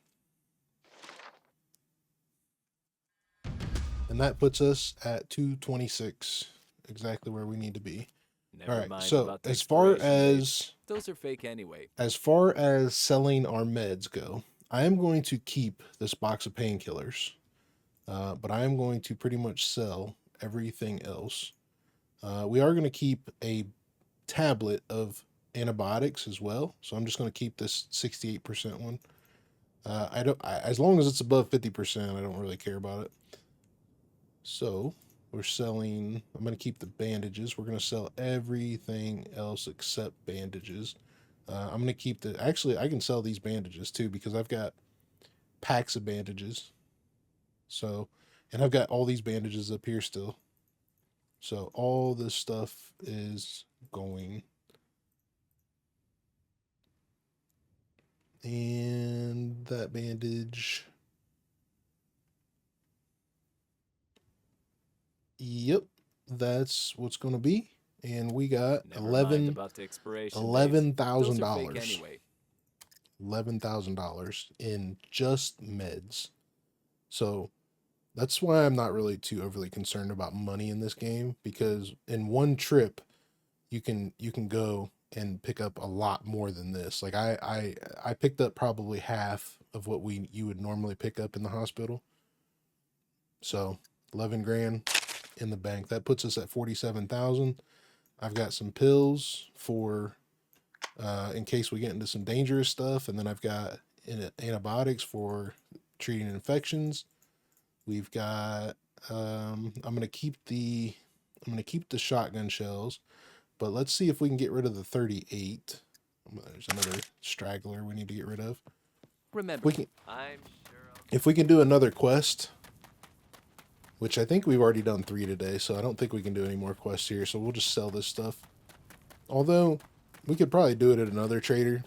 And that puts us at 226, exactly where we need to be. Never All right, mind so about the as far expiration date. as Those are fake anyway. selling our meds go, I am going to keep this box of painkillers, but I am going to pretty much sell everything else. We are going to keep a tablet of antibiotics as well, so I'm just going to keep this 68% one. As long as it's above 50%, I don't really care about it. So we're selling, I'm going to keep the bandages. We're going to sell everything else except bandages. I'm going to keep actually, I can sell these bandages too, because I've got packs of bandages. So, and I've got all these bandages up here still. So all this stuff is going. And that bandage. Yep, that's what's going to be. And we got Never mind about the expiration date. $11,000. Those are fake anyway. $11,000 in just meds. So that's why I'm not really too overly concerned about money in this game, because in one trip you can go and pick up a lot more than this. Like I picked up probably half of what you would normally pick up in the hospital. So 11 grand in the bank. That puts us at 47,000. I've got some pills for in case we get into some dangerous stuff, and then I've got antibiotics for treating infections. We've got I'm gonna keep the shotgun shells, but let's see if we can get rid of the 38. There's another straggler we need to get rid of. Remember, If we can do another quest, which I think we've already done 3 today, so I don't think we can do any more quests here, so we'll just sell this stuff. Although, we could probably do it at another trader.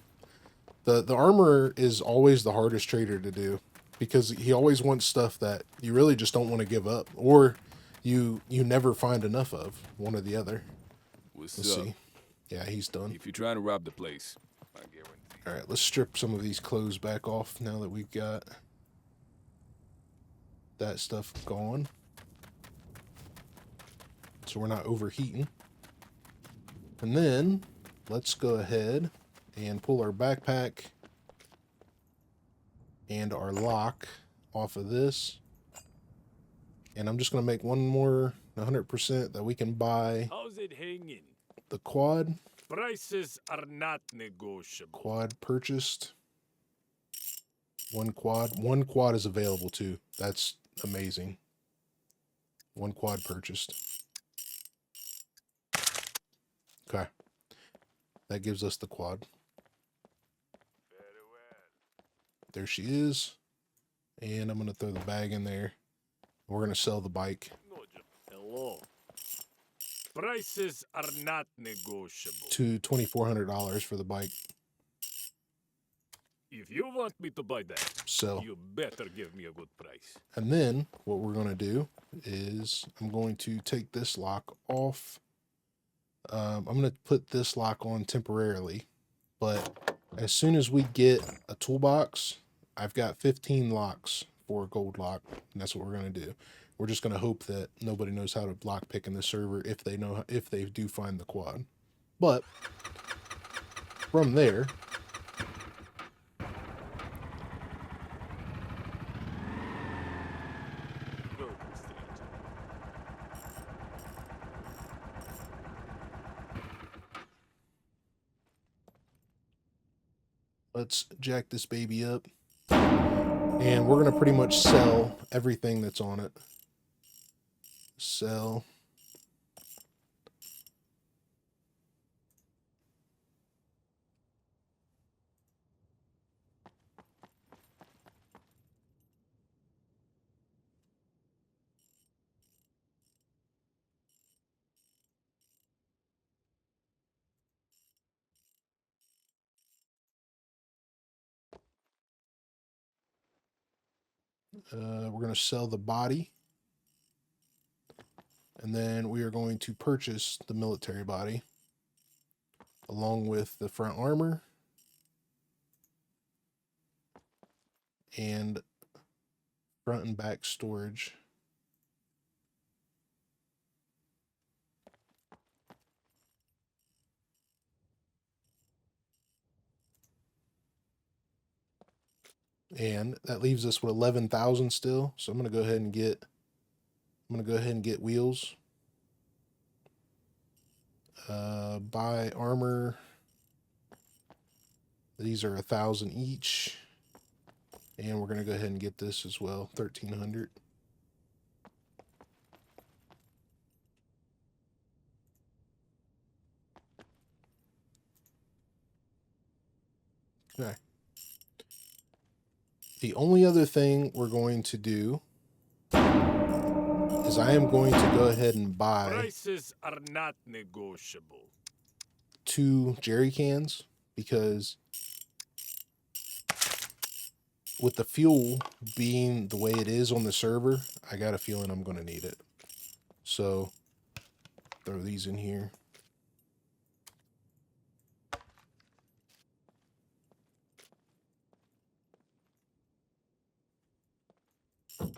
The armorer is always the hardest trader to do, because he always wants stuff that you really just don't want to give up, or you never find enough of, one or the other. What's Let's up? see. Yeah, he's done. If you're trying to rob the place, I guarantee. All right, let's strip some of these clothes back off now that we've got that stuff gone, so we're not overheating. And then let's go ahead and pull our backpack and our lock off of this. And I'm just going to make one more 100% that we can buy How's it hanging? the quad. Prices are not negotiable. Quad purchased. One quad is available too. That's amazing. One quad purchased. Okay. That gives us the quad. Very well. There she is. And I'm going to throw the bag in there. We're going to sell the bike. No, hello. Prices are not negotiable. To $2,400 for the bike. If you want me to buy that, So, you better give me a good price. and then what we're going to do is I'm going to take this lock off. I'm going to put this lock on temporarily, but as soon as we get a toolbox, I've got 15 locks for a gold lock, and that's what we're going to do. We're just going to hope that nobody knows how to lock pick in the server if they do find the quad. But from there, Welcome, stranger. let's jack this baby up. And we're going to pretty much sell everything that's on it. Sell. We're going to sell the body. And then we are going to purchase the military body along with the front armor and front and back storage. And that leaves us with 11,000 still. So I'm going to go ahead and get wheels. Buy armor. These are 1,000 each. And we're going to go ahead and get this as well, 1,300. Okay. The only other thing we're going to do is I am going to go ahead and buy Prices are not negotiable. 2 jerry cans, because with the fuel being the way it is on the server, I got a feeling I'm going to need it. So throw these in here.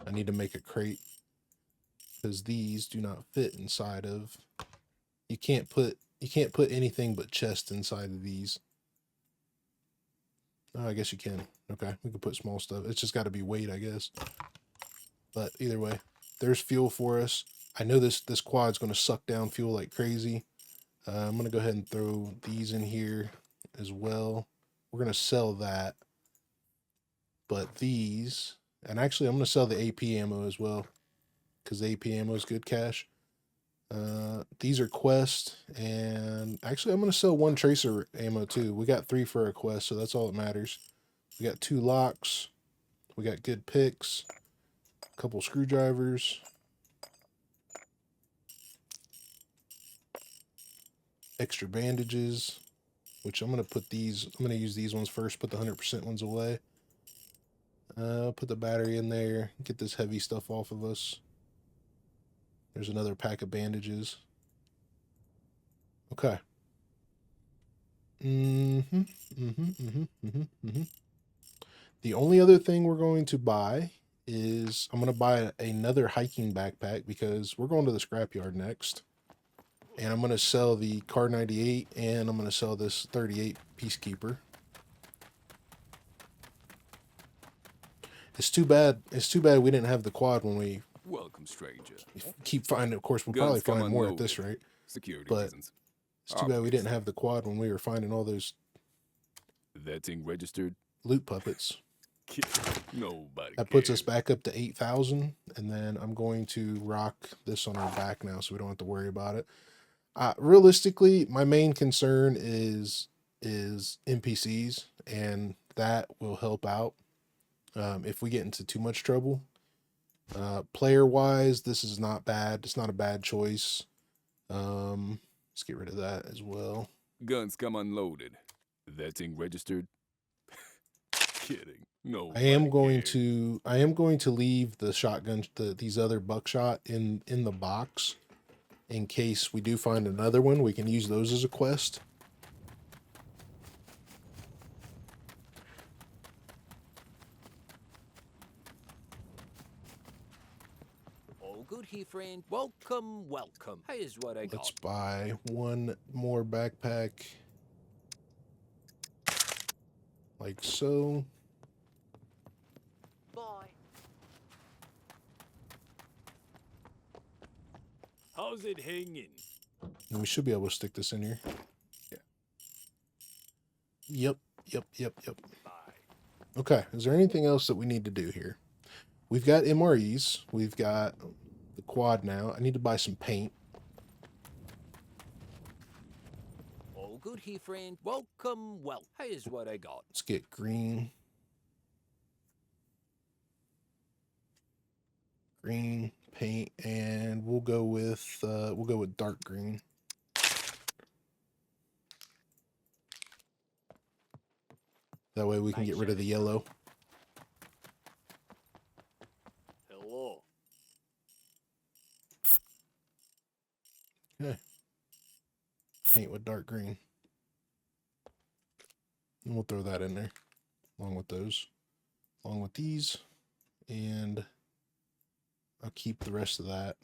I need to make a crate because these do not fit inside of. You can't put anything but chest inside of these. Oh, I guess you can. Okay, we can put small stuff. It's just got to be weight, I guess. But either way, there's fuel for us. I know this quad's going to suck down fuel like crazy. I'm going to go ahead and throw these in here as well. We're going to sell that. But these, and actually I'm going to sell the AP ammo as well, because the AP ammo is good cash. These are quest, and actually I'm going to sell 1 tracer ammo too. We got 3 for a quest, so that's all that matters. We got 2 locks. We got good picks, a couple screwdrivers, extra bandages, which I'm going to put these, I'm going to use these ones first, put the 100% ones away. Put the battery in there, get this heavy stuff off of us. There's another pack of bandages. Okay. The only other thing we're going to buy is I'm going to buy another hiking backpack because we're going to the scrapyard next. And I'm going to sell the Car 98 and I'm going to sell this 38 Peacekeeper. It's too bad we didn't have the quad when we Welcome, stranger. keep finding. Of course, we'll probably find more at this rate. Security But reasons. it's too bad we didn't have the quad when we were finding all those That thing registered? loot puppets. Nobody That puts cares. us back up to 8,000, and then I'm going to rock this on our back now so we don't have to worry about it. Realistically, my main concern is NPCs, and that will help out if we get into too much trouble. Player-wise, this is not bad. It's not a bad choice. Let's get rid of that as well. Guns come unloaded. That thing registered? Kidding. No. I am going to leave the shotgun, these other buckshot in the box in case we do find another one. We can use those as a quest. All good here, friend. Welcome, welcome. Here's what I got. Let's buy 1 more backpack. Like so. Bye. How's it hanging? And we should be able to stick this in here. Yeah. Yep. Bye. Okay, is there anything else that we need to do here? We've got MREs. We've got the quad now. I need to buy some paint. All good here, friend. Welcome, well. Here's what I got. Let's get green. Green paint, and we'll go with dark green. That way we can get rid of the yellow. paint with dark green. And we'll throw that in there along with those, along with these, and I'll keep the rest of that.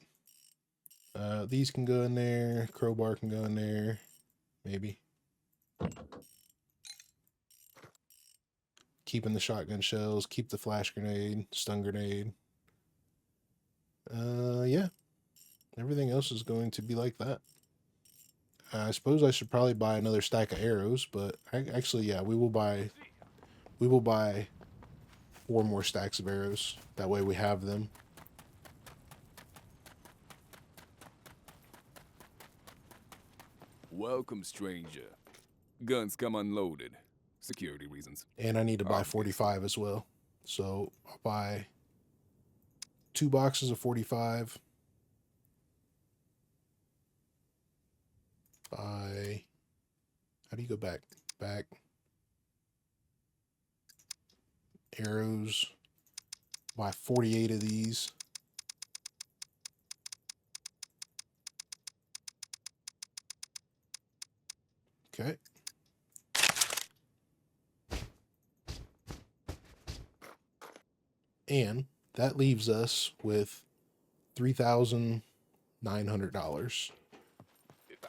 These can go in there, crowbar can go in there, maybe. Keeping the shotgun shells, keep the flash grenade, stun grenade. Yeah. Everything else is going to be like that. I suppose I should probably buy another stack of arrows, but actually, yeah, we will buy 4 more stacks of arrows. That way we have them. Welcome, stranger. Guns come unloaded. Security reasons. And I need to buy Obviously. 45 as well. So I'll buy 2 boxes of 45. Buy, how do you go back? Back. Arrows. Buy 48 of these. Okay. And that leaves us with $3,900.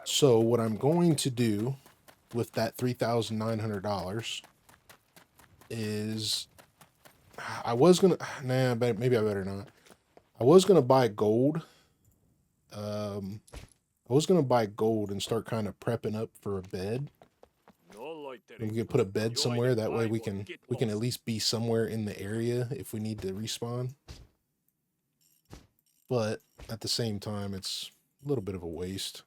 So what I'm going to do with that $3,900 is I was gonna maybe I better not. I was gonna buy gold. I was gonna buy gold and start kind of prepping up for a bed. And we can put a bed somewhere. That way we can at least be somewhere in the area if we need to respawn. But at the same time, it's a little bit of a waste.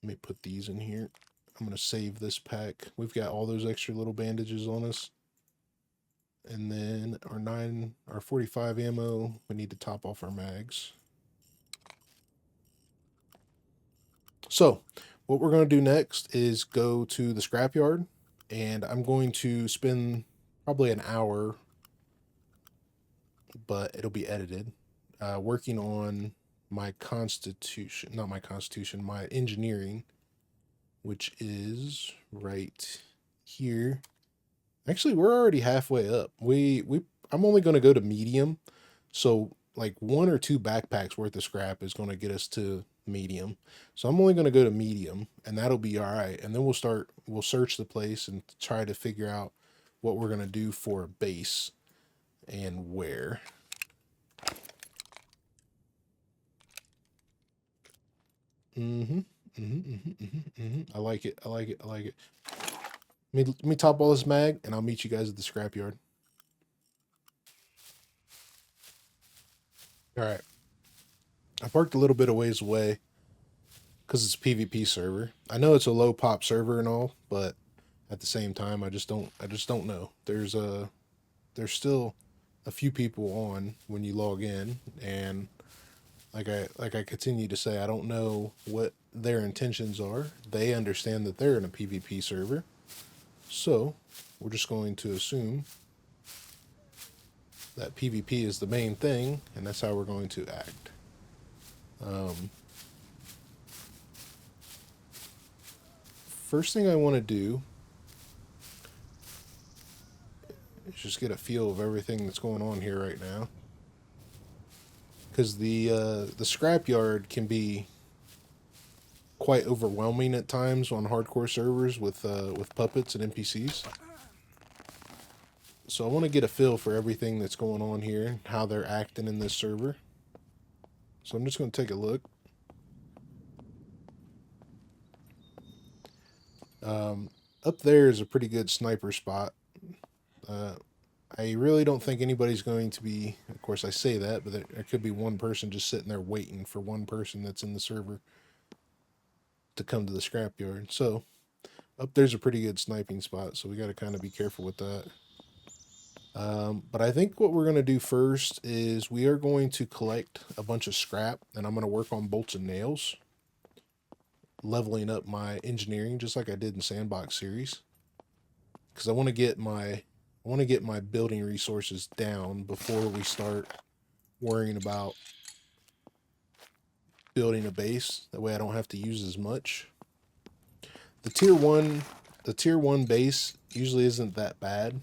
Let me put these in here. I'm going to save this pack. We've got all those extra little bandages on us. And then our 45 ammo, we need to top off our mags. So what we're going to do next is go to the scrapyard, and I'm going to spend probably an hour, but it'll be edited, working on my my engineering, which is right here. Actually, we're already halfway up. I'm only going to go to medium. So like 1 or 2 backpacks worth of scrap is going to get us to medium. So I'm only going to go to medium, and that'll be all right. And then we'll search the place and try to figure out what we're going to do for a base and where. I like it. I like it. I like it. Let me top all this mag, and I'll meet you guys at the scrapyard. All right. I parked a little bit of ways away because it's a PvP server. I know it's a low pop server and all, but at the same time, I just don't know. There's still a few people on when you log in, and like I continue to say, I don't know what their intentions are. They understand that they're in a PvP server, so we're just going to assume that PvP is the main thing, and that's how we're going to act. First thing I want to do is just get a feel of everything that's going on here right now, because the scrapyard can be quite overwhelming at times on hardcore servers with puppets and NPCs. So I want to get a feel for everything that's going on here, how they're acting in this server. So I'm just going to take a look. Up there is a pretty good sniper spot. I really don't think anybody's going to be, of course I say that, but there could be one person just sitting there waiting for one person that's in the server to come to the scrapyard. So up there's a pretty good sniping spot, so we got to kind of be careful with that. But I think what we're going to do first is we are going to collect a bunch of scrap, and I'm going to work on bolts and nails, leveling up my engineering just like I did in Sandbox series, because I want to get my building resources down before we start worrying about building a base. That way I don't have to use as much. The tier 1 base usually isn't that bad.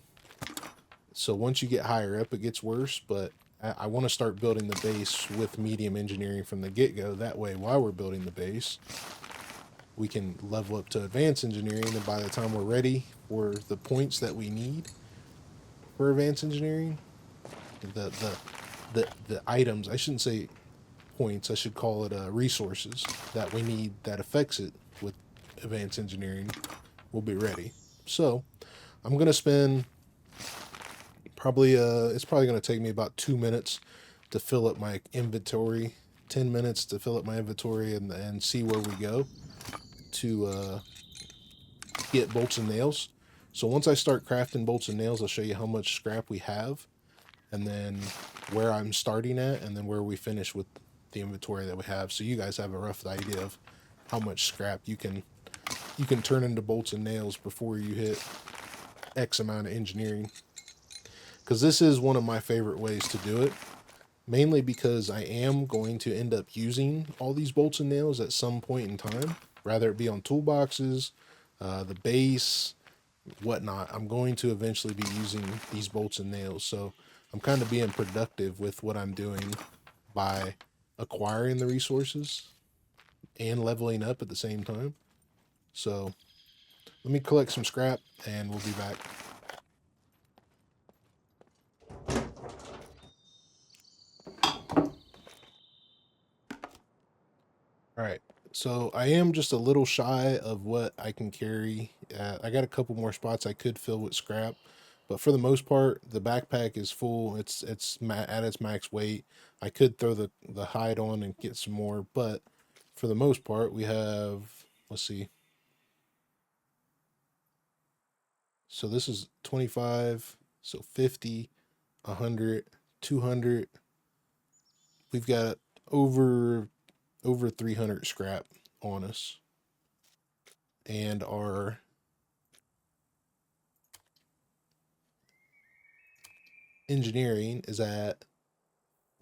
So once you get higher up, it gets worse, but I want to start building the base with medium engineering from the get-go. That way, while we're building the base, we can level up to advanced engineering, and by the time we're ready for the points that we need for advanced engineering, the items, I shouldn't say points, I should call it resources that we need that affects it with advanced engineering, will be ready. So I'm going to spend probably, it's probably going to take me about 2 minutes to fill up my inventory, 10 minutes to fill up my inventory and see where we go to get bolts and nails. So once I start crafting bolts and nails, I'll show you how much scrap we have, and then where I'm starting at, and then where we finish with the inventory that we have, so you guys have a rough idea of how much scrap you can turn into bolts and nails before you hit X amount of engineering. Because this is one of my favorite ways to do it, mainly because I am going to end up using all these bolts and nails at some point in time, rather it be on toolboxes, the base, whatnot. I'm going to eventually be using these bolts and nails, so I'm kind of being productive with what I'm doing by acquiring the resources and leveling up at the same time. So let me collect some scrap and we'll be back. All right, so I am just a little shy of what I can carry. I got a couple more spots I could fill with scrap, but for the most part, the backpack is full. It's at its max weight. I could throw the hide on and get some more, but for the most part, we have, let's see. So this is 25, so 50, 100, 200. We've got over 300 scrap on us. And our engineering is at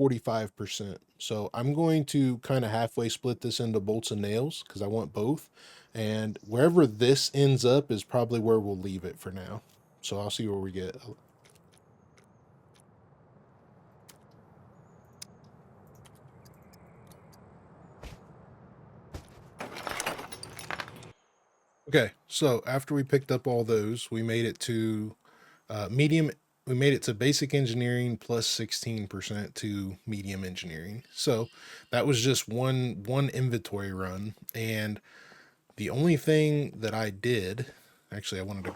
45%. So I'm going to kind of halfway split this into bolts and nails because I want both. And wherever this ends up is probably where we'll leave it for now. So I'll see where we get. Okay, so after we picked up all those, we made it to medium. We made it to basic engineering plus 16% to medium engineering. So that was just one inventory run. And the only thing that I did, actually, I wanted to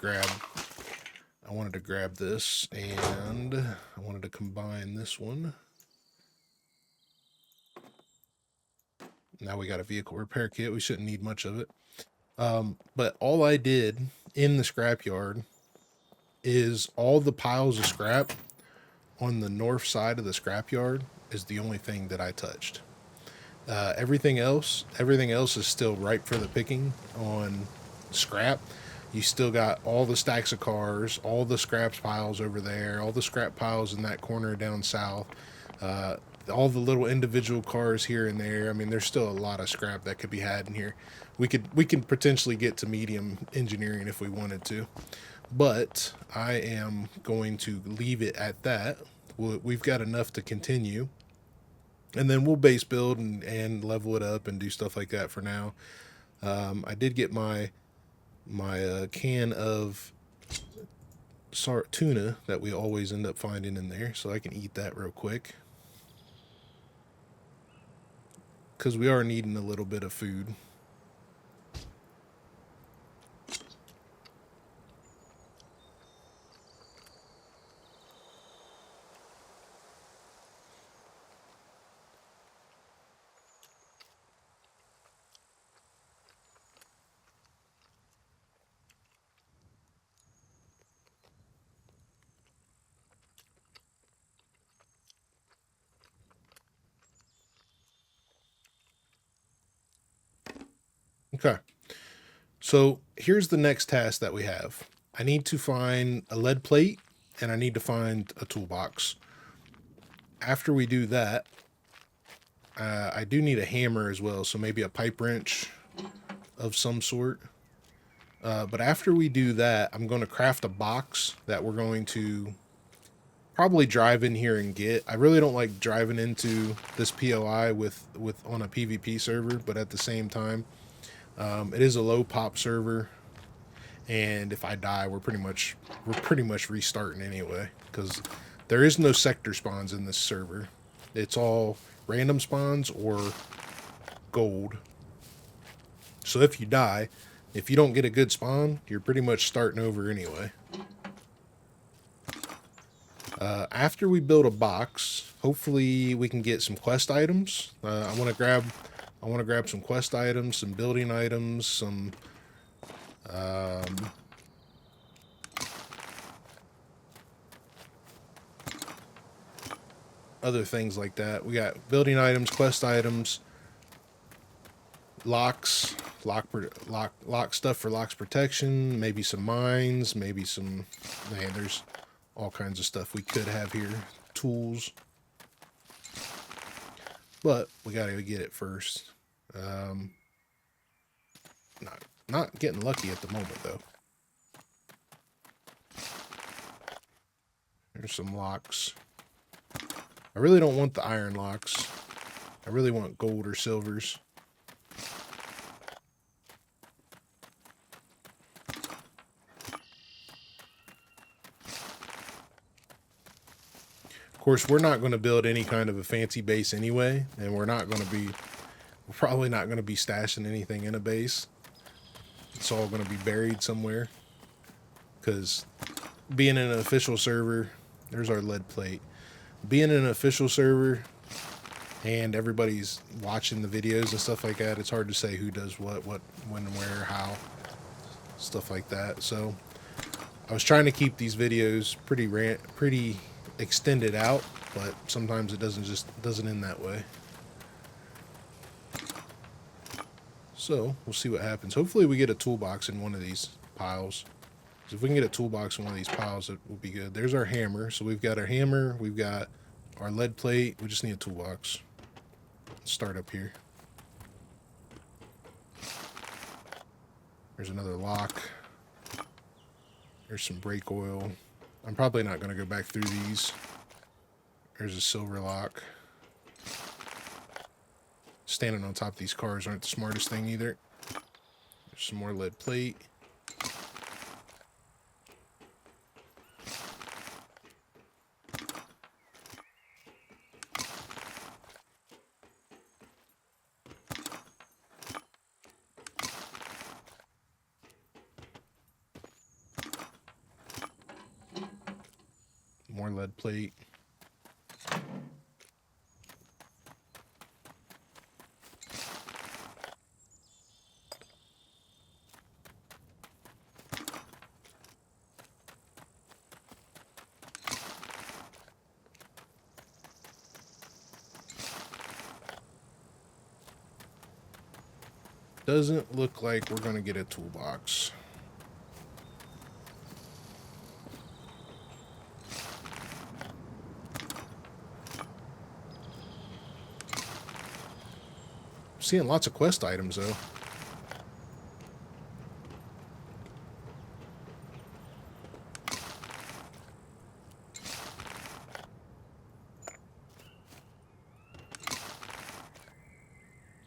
grab this, and I wanted to combine this one. Now we got a vehicle repair kit. We shouldn't need much of it. But all I did in the scrapyard is all the piles of scrap on the north side of the scrapyard is the only thing that I touched. Everything else is still ripe for the picking on scrap. You still got all the stacks of cars, all the scraps piles over there, all the scrap piles in that corner down south, all the little individual cars here and there. I mean, there's still a lot of scrap that could be had in here. We can potentially get to medium engineering if we wanted to, but I am going to leave it at that. We've got enough to continue, and then we'll base build and level it up and do stuff like that for now. I did get my can of tuna that we always end up finding in there, so I can eat that real quick because we are needing a little bit of food. Okay, so here's the next task that we have. I need to find a lead plate and I need to find a toolbox. After we do that, I do need a hammer as well, so maybe a pipe wrench of some sort. But after we do that, I'm going to craft a box that we're going to probably drive in here and get. I really don't like driving into this POI with on a PvP server, but at the same time, it is a low pop server, and if I die, we're pretty much restarting anyway, because there is no sector spawns in this server. It's all random spawns or gold. So if you die, if you don't get a good spawn, you're pretty much starting over anyway. After we build a box, hopefully we can get some quest items. I want to grab some quest items, some building items, some other things like that. We got building items, quest items, locks, lock stuff for locks protection, maybe some mines, maybe some, man, there's all kinds of stuff we could have here. Tools. But we gotta get it first. Not getting lucky at the moment though. There's some locks. I really don't want the iron locks. I really want gold or silvers. Of course, we're not going to build any kind of a fancy base anyway, and we're probably not going to be stashing anything in a base. It's all going to be buried somewhere, because being in an official server, there's our lead plate. Being in an official server and everybody's watching the videos and stuff like that, it's hard to say who does what, when, where, how, stuff like that. So I was trying to keep these videos pretty extended out, but sometimes it doesn't end that way. So we'll see what happens. Hopefully we get a toolbox in one of these piles. If we can get a toolbox in one of these piles, it will be good. There's our hammer. So we've got our hammer, we've got our lead plate. We just need a toolbox. Let's start up here. There's another lock. There's some brake oil. I'm probably not going to go back through these. There's a silver lock. Standing on top of these cars aren't the smartest thing either. There's some more lead plate. More lead plate. Doesn't look like we're going to get a toolbox. Seeing lots of quest items though.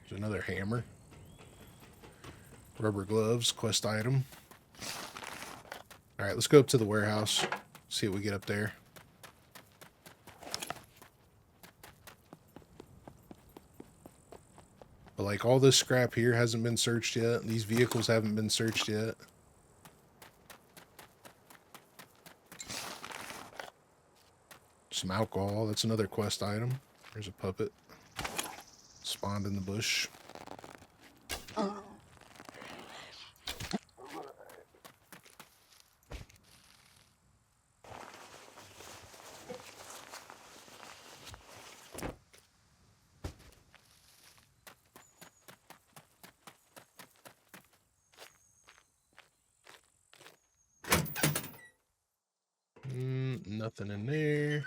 There's another hammer. Rubber gloves, quest item. Alright, let's go up to the warehouse. See what we get up there. But like all this scrap here hasn't been searched yet. These vehicles haven't been searched yet. Some alcohol, that's another quest item. There's a puppet. Spawned in the bush. Nothing in there.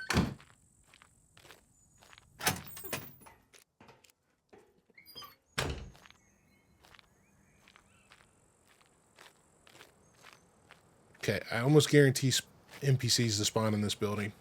Okay, I almost guarantee NPCs to spawn in this building.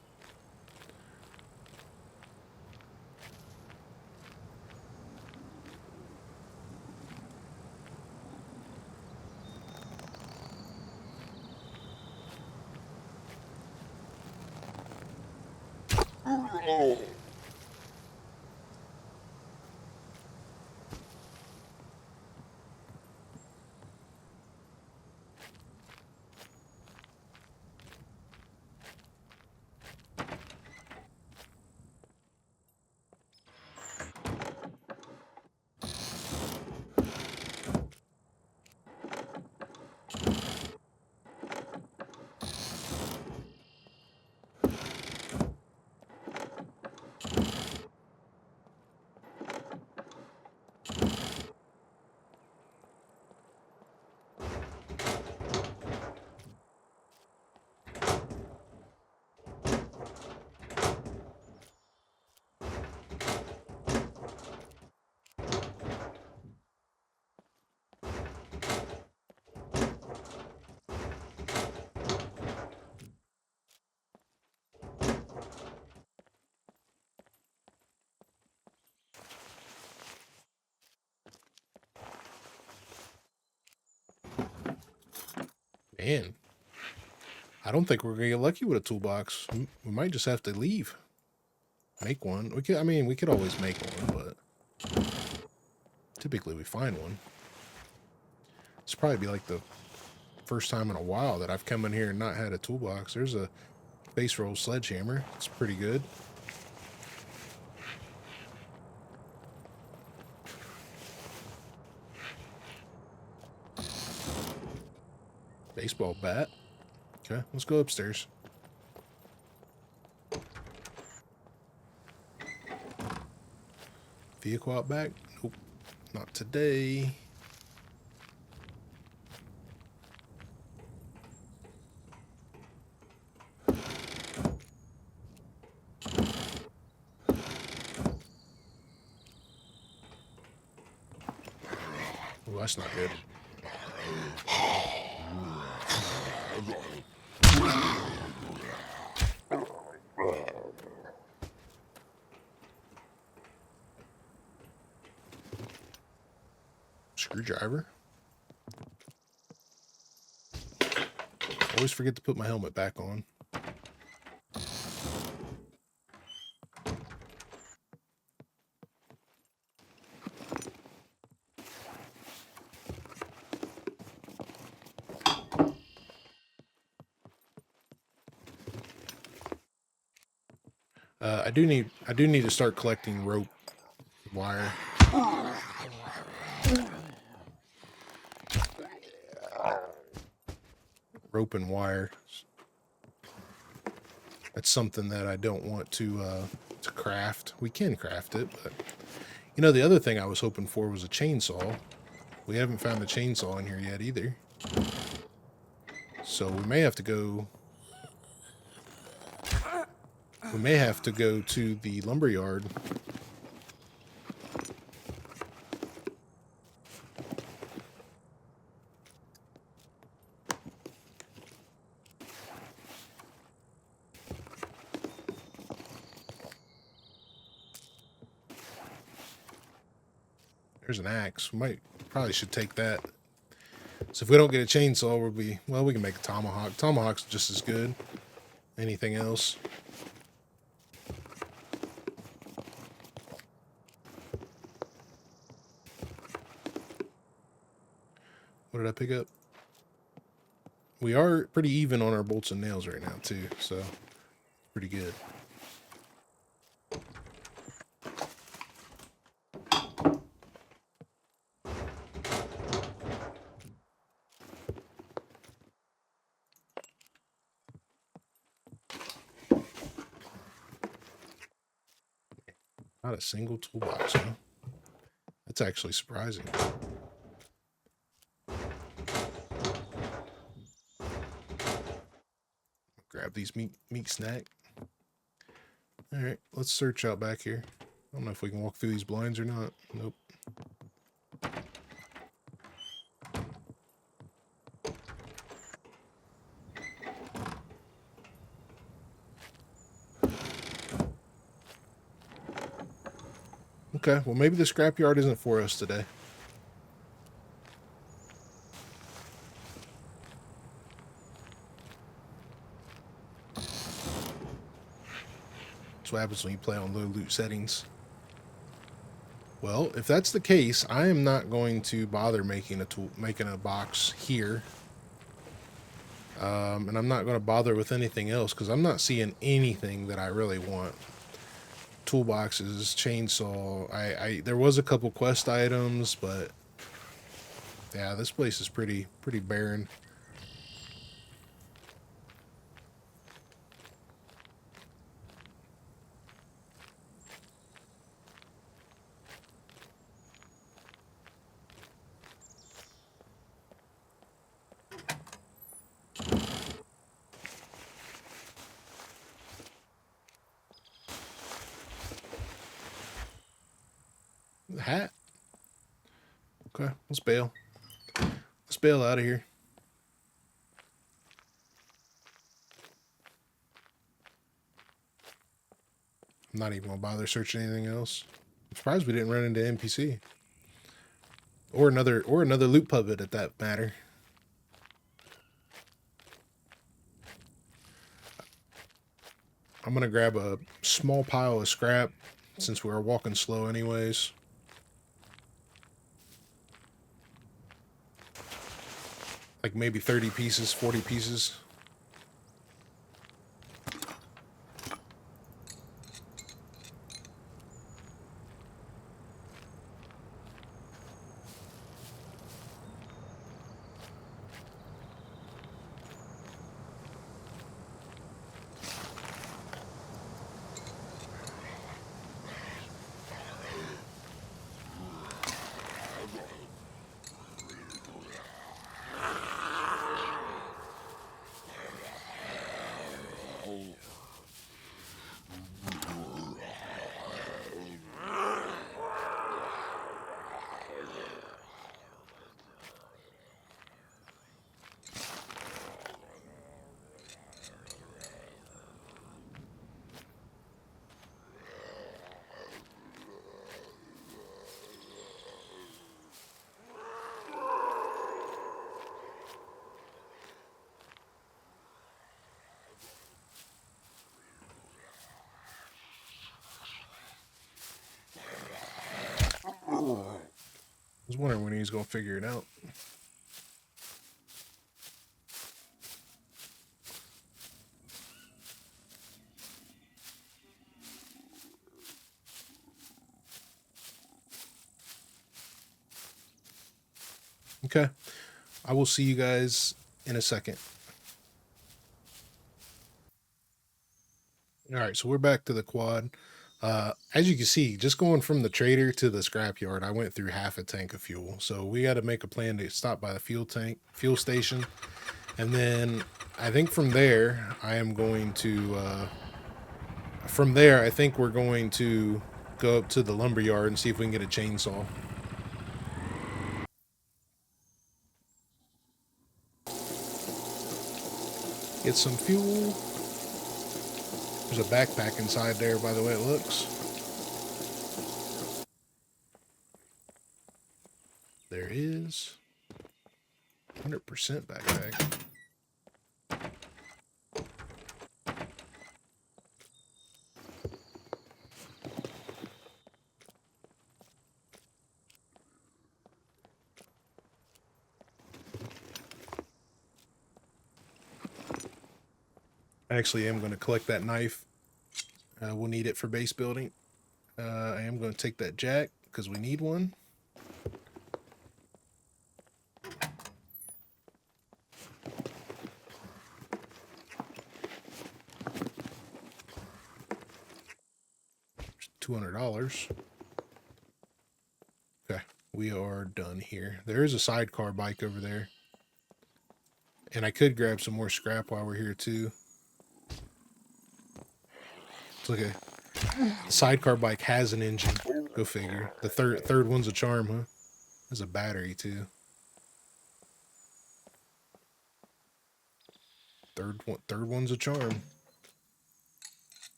Man, I don't think we're gonna get lucky with a toolbox. We might just have to leave. Make one. We could. I mean, we could always make one, but typically we find one. It's probably be like the first time in a while that I've come in here and not had a toolbox. There's a base roll sledgehammer. It's pretty good. Baseball bat. Okay, let's go upstairs. Vehicle out back? Nope, not today. Oh, that's not good. Screwdriver. Always forget to put my helmet back on. I do need to start collecting rope, wire. Rope and wire. That's something that I don't want to craft. We can craft it, but you know, the other thing I was hoping for was a chainsaw. We haven't found the chainsaw in here yet either. So we may have to go. We may have to go to the lumber yard. There's an axe. We probably should take that. So if we don't get a chainsaw, we can make a tomahawk. Tomahawk's just as good. Anything else? What did I pick up? We are pretty even on our bolts and nails right now too, so pretty good. Not a single toolbox, huh? That's actually surprising. Grab these meat snack. All right, let's search out back here. I don't know if we can walk through these blinds or not. Nope. Okay, well maybe the scrapyard isn't for us today. That's what happens when you play on low loot settings. Well, if that's the case, I am not going to bother making a box here. And I'm not going to bother with anything else because I'm not seeing anything that I really want. Toolboxes, chainsaw. There was a couple quest items, but yeah, this place is pretty barren. Hat. Okay, let's bail. Let's bail out of here. I'm not even gonna bother searching anything else. I'm surprised we didn't run into NPC. Or another loot puppet at that matter. I'm gonna grab a small pile of scrap since we were walking slow anyways. Like maybe 30 pieces, 40 pieces. I was wondering when he was gonna figure it out. Okay. I will see you guys in a second. Alright, so we're back to the quad. As you can see, just going from the trader to the scrapyard, I went through half a tank of fuel. So we got to make a plan to stop by the fuel station. And then I think from there, I think we're going to go up to the lumber yard and see if we can get a chainsaw. Get some fuel. There's a backpack inside there, by the way it looks. There is 100% backpack. I actually am going to collect that knife. We'll need it for base building. I am going to take that jack because we need one. $200. Okay, we are done here. There is a sidecar bike over there. And I could grab some more scrap while we're here too. It's like a sidecar bike has an engine. Go figure. The third one's a charm, huh? There's a battery too. Third one's a charm.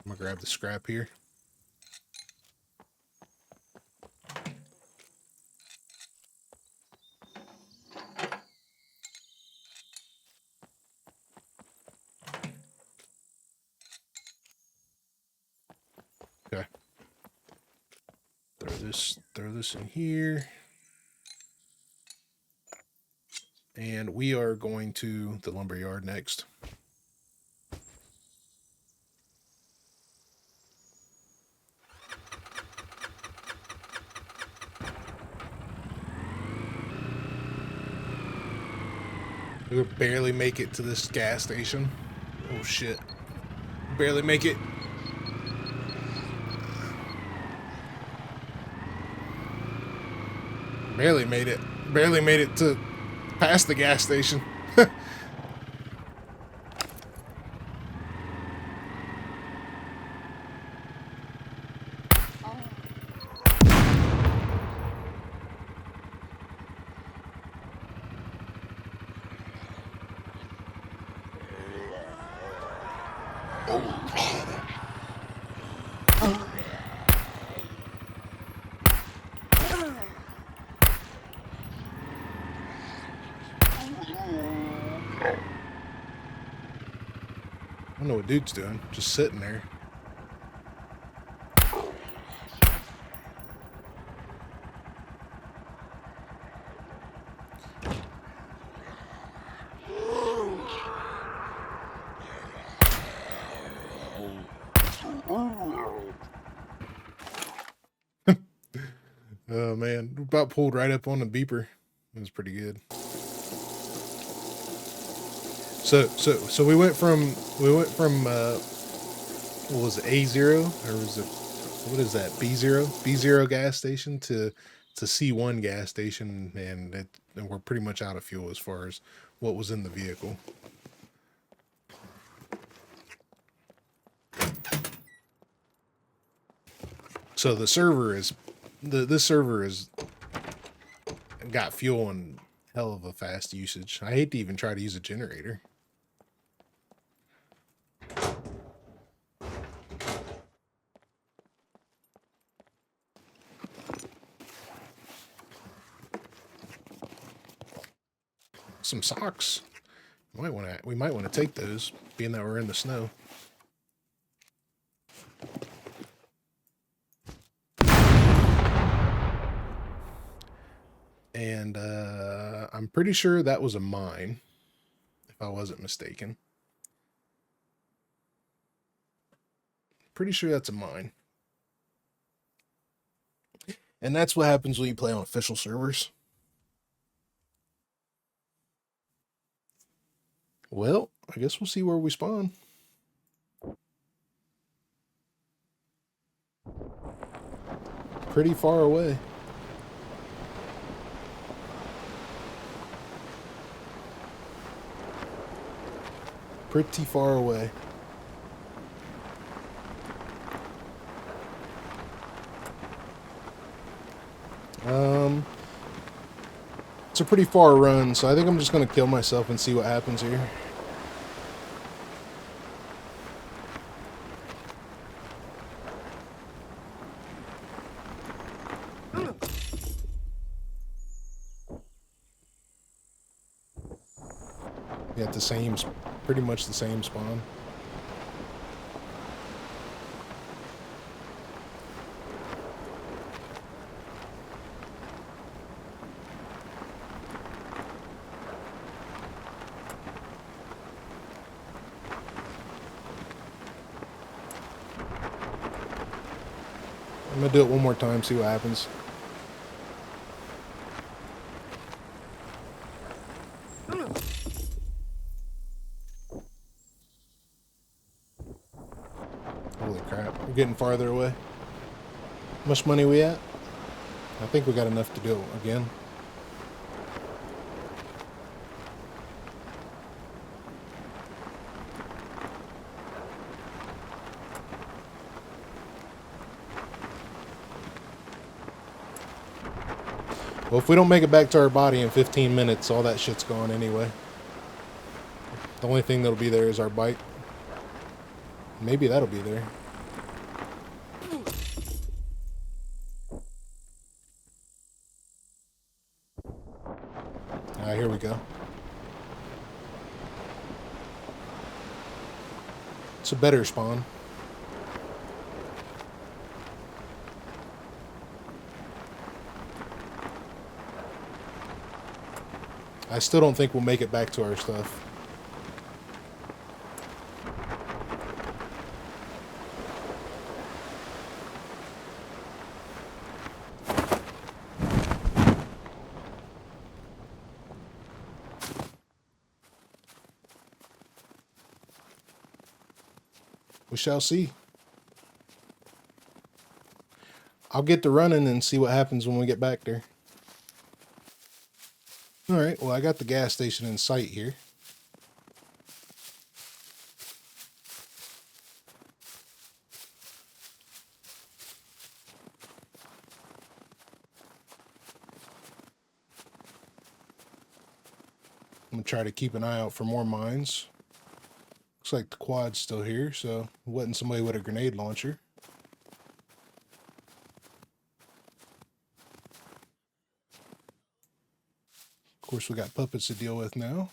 I'm gonna grab the scrap here. throw this in here. And we are going to the lumber yard next. We would barely make it to this gas station. Oh shit. Barely make it. Barely made it. Barely made it to past the gas station. I don't know what dude's doing. Just sitting there. Oh man, about pulled right up on the beeper. It was pretty good. So we went from what was it, A0 or was it, what is that, B0 gas station to C1 gas station, and we're pretty much out of fuel as far as what was in the vehicle. So the server is this server is got fuel and hell of a fast usage. I hate to even try to use a generator. Some socks. We might want to take those, being that we're in the snow. And I'm pretty sure that was a mine, if I wasn't mistaken. Pretty sure that's a mine. And that's what happens when you play on official servers. Well, I guess we'll see where we spawn. Pretty far away. Pretty far away. It's a pretty far run, so I think I'm just going to kill myself and see what happens here. Got the same, pretty much the same spawn. I'm gonna do it one more time, see what happens. Holy crap, we're getting farther away. How much money we at? I think we got enough to do it again. Well, if we don't make it back to our body in 15 minutes, all that shit's gone anyway. The only thing that'll be there is our bike. Maybe that'll be there. Alright, here we go. It's a better spawn. I still don't think we'll make it back to our stuff. We shall see. I'll get to running and see what happens when we get back there. Alright, well I got the gas station in sight here. I'm going to try to keep an eye out for more mines. Looks like the quad's still here, so it wasn't somebody with a grenade launcher. Of course, we got puppets to deal with now.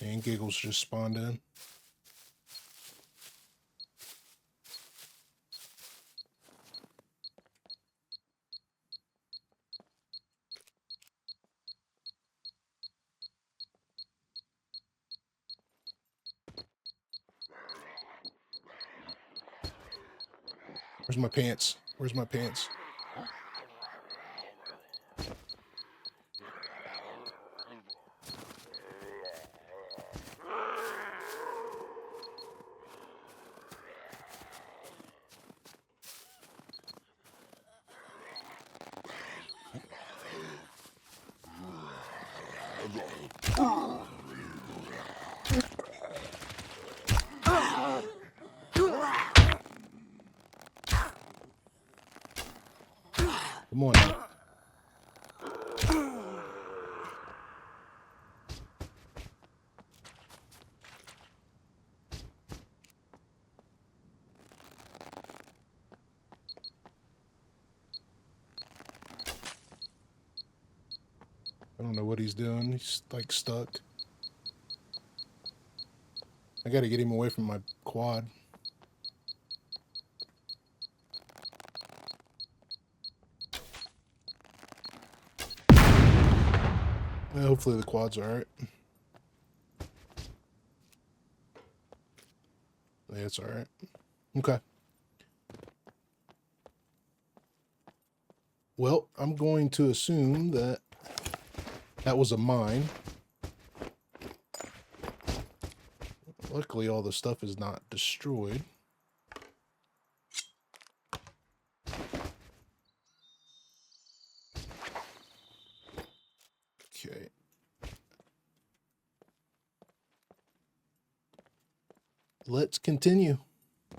And Giggles just spawned in. Where's my pants? Where's my pants? Come on now. I don't know what he's doing. He's like stuck. I gotta get him away from my quad. Well, hopefully the quad's alright. Yeah, it's alright. Okay. Well, I'm going to assume that that was a mine. Luckily, all the stuff is not destroyed. Okay. Let's continue. Of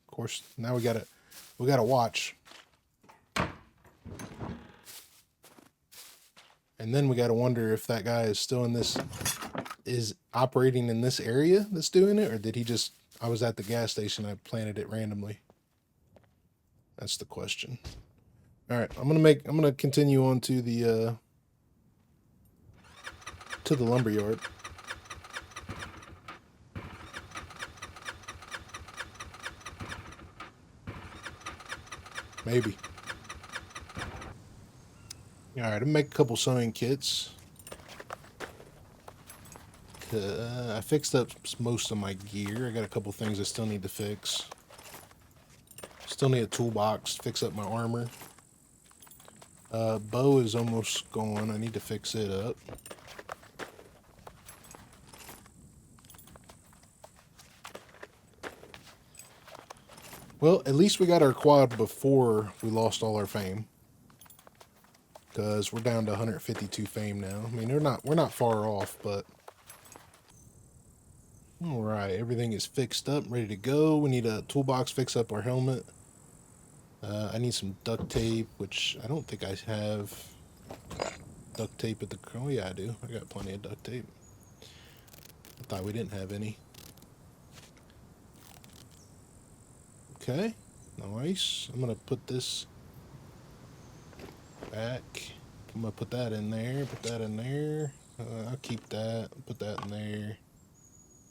course, now we gotta watch. And then we gotta wonder if that guy is still in this, is operating in this area that's doing it, or did he just, I was at the gas station, I planted it randomly. That's the question. All right, I'm gonna continue on to the lumberyard. Maybe. All right, I'll make a couple sewing kits. I fixed up most of my gear. I got a couple things I still need to fix. Still need a toolbox to fix up my armor. Bow is almost gone. I need to fix it up. Well, at least we got our quad before we lost all our fame. Because we're down to 152 fame now. I mean, we're not far off, but all right, everything is fixed up, ready to go. We need a toolbox, fix up our helmet. I need some duct tape, which I don't think I have duct tape at the... Oh yeah, I do. I got plenty of duct tape. I thought we didn't have any. Okay, nice. I'm gonna put this back. I'm gonna put that in there. Put that in there. I'll keep that. Put that in there.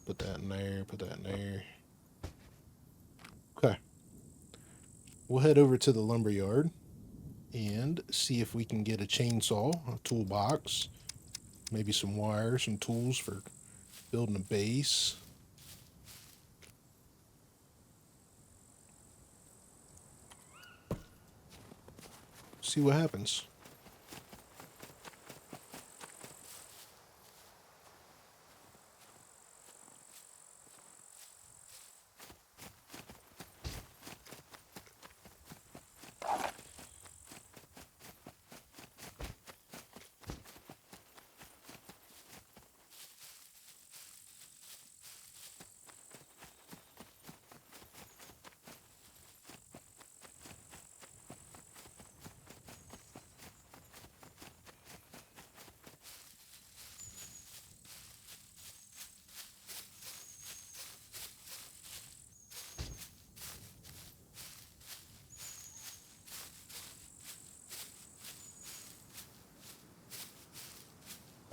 Put that in there. Put that in there. Okay. We'll head over to the lumber yard and see if we can get a chainsaw, a toolbox, maybe some wire, some tools for building a base. See what happens.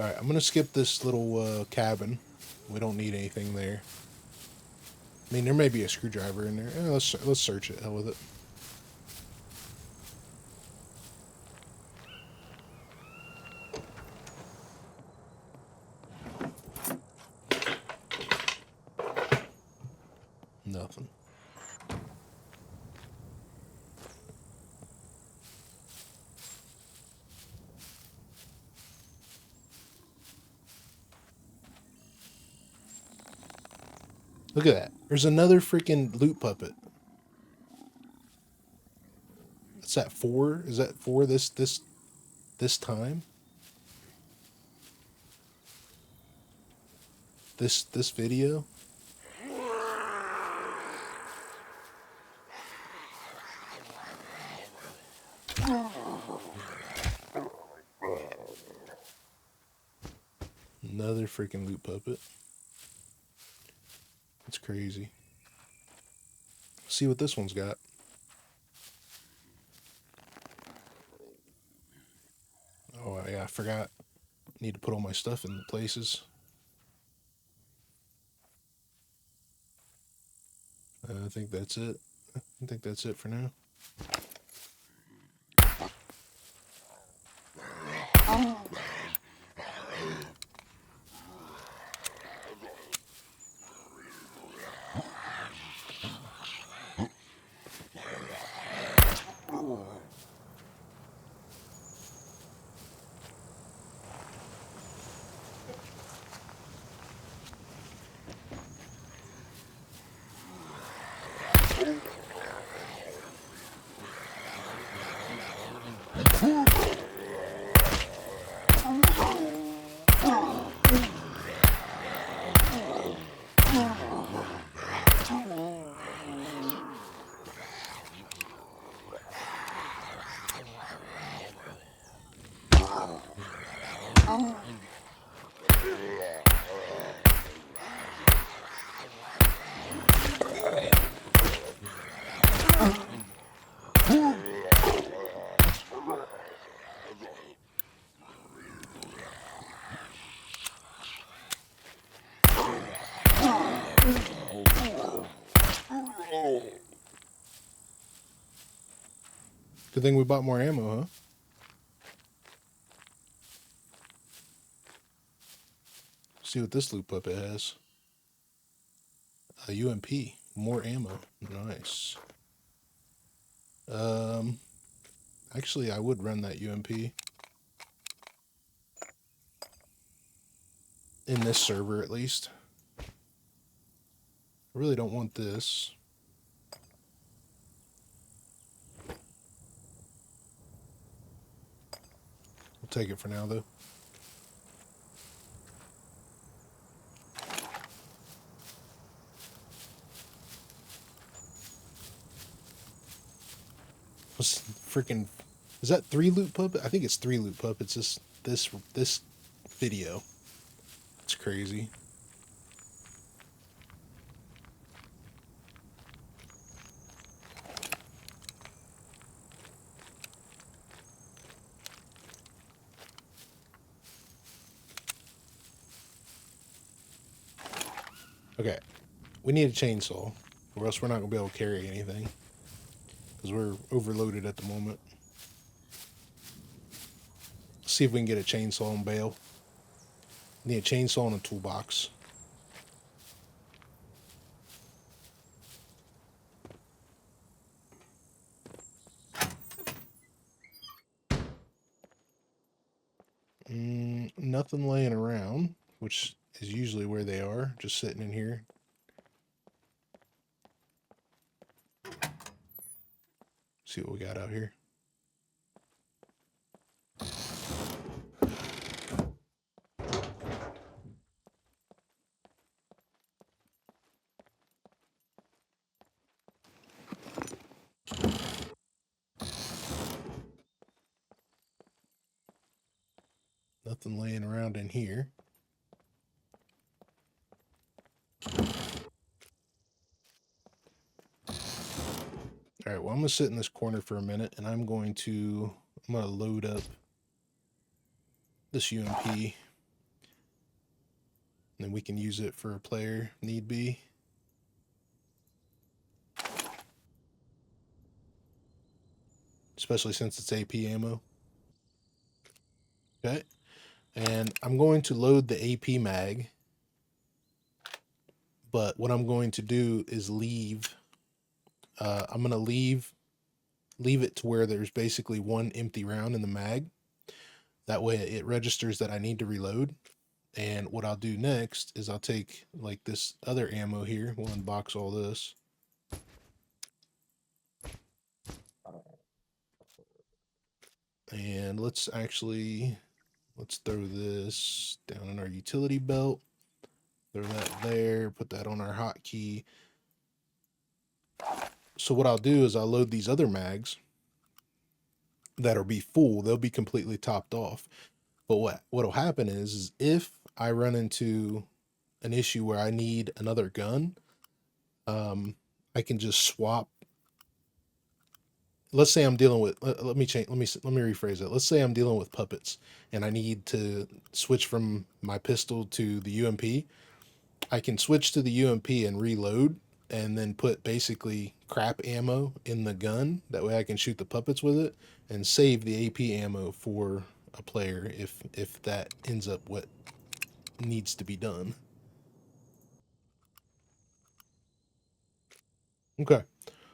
Alright, I'm going to skip this little cabin. We don't need anything there. I mean, there may be a screwdriver in there. Let's search it. Hell with it. Nothing. Look at that. There's another freaking loot puppet. Is that 4? Is that 4 this time? This video? Another freaking loot puppet. It's crazy. See what this one's got. Oh yeah, I forgot. Need to put all my stuff in places. I think that's it. I think that's it for now. Good thing we bought more ammo, huh? See what this loot puppet has. A UMP. More ammo. Nice. Actually, I would run that UMP. In this server, at least. I really don't want this. We'll take it for now, though. Freaking, is that 3 loot puppets? I think it's 3 loot puppets. This video. It's crazy. Okay, we need a chainsaw, or else we're not gonna be able to carry anything because we're overloaded at the moment. Let's see if we can get a chainsaw and bale. Need a chainsaw and a toolbox. Nothing laying around, which is usually where they are, just sitting in here. See what we got out here. Nothing laying around in here. All right, well, I'm going to sit in this corner for a minute, and I'm going to load up this UMP. And then we can use it for a player, need be. Especially since it's AP ammo. Okay. And I'm going to load the AP mag. But what I'm going to do is leave. I'm going to leave it to where there's basically one empty round in the mag. That way it registers that I need to reload. And what I'll do next is I'll take like this other ammo here. We'll unbox all this. And let's throw this down in our utility belt. Throw that there, put that on our hotkey. So what I'll do is I'll load these other mags that'll be full. They'll be completely topped off. But what'll happen is if I run into an issue where I need another gun, I can just swap. Let's say I'm dealing with, let me rephrase it. Let's say I'm dealing with puppets and I need to switch from my pistol to the UMP. I can switch to the UMP and reload and then put basically crap ammo in the gun. That way I can shoot the puppets with it and save the AP ammo for a player if that ends up what needs to be done. Okay,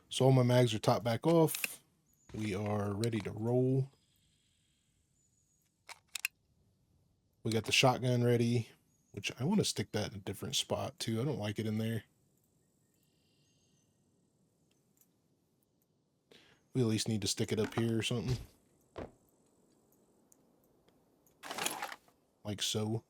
so all my mags are topped back off. We are ready to roll. We got the shotgun ready, which I want to stick that in a different spot too. I don't like it in there. We at least need to stick it up here or something. Like so.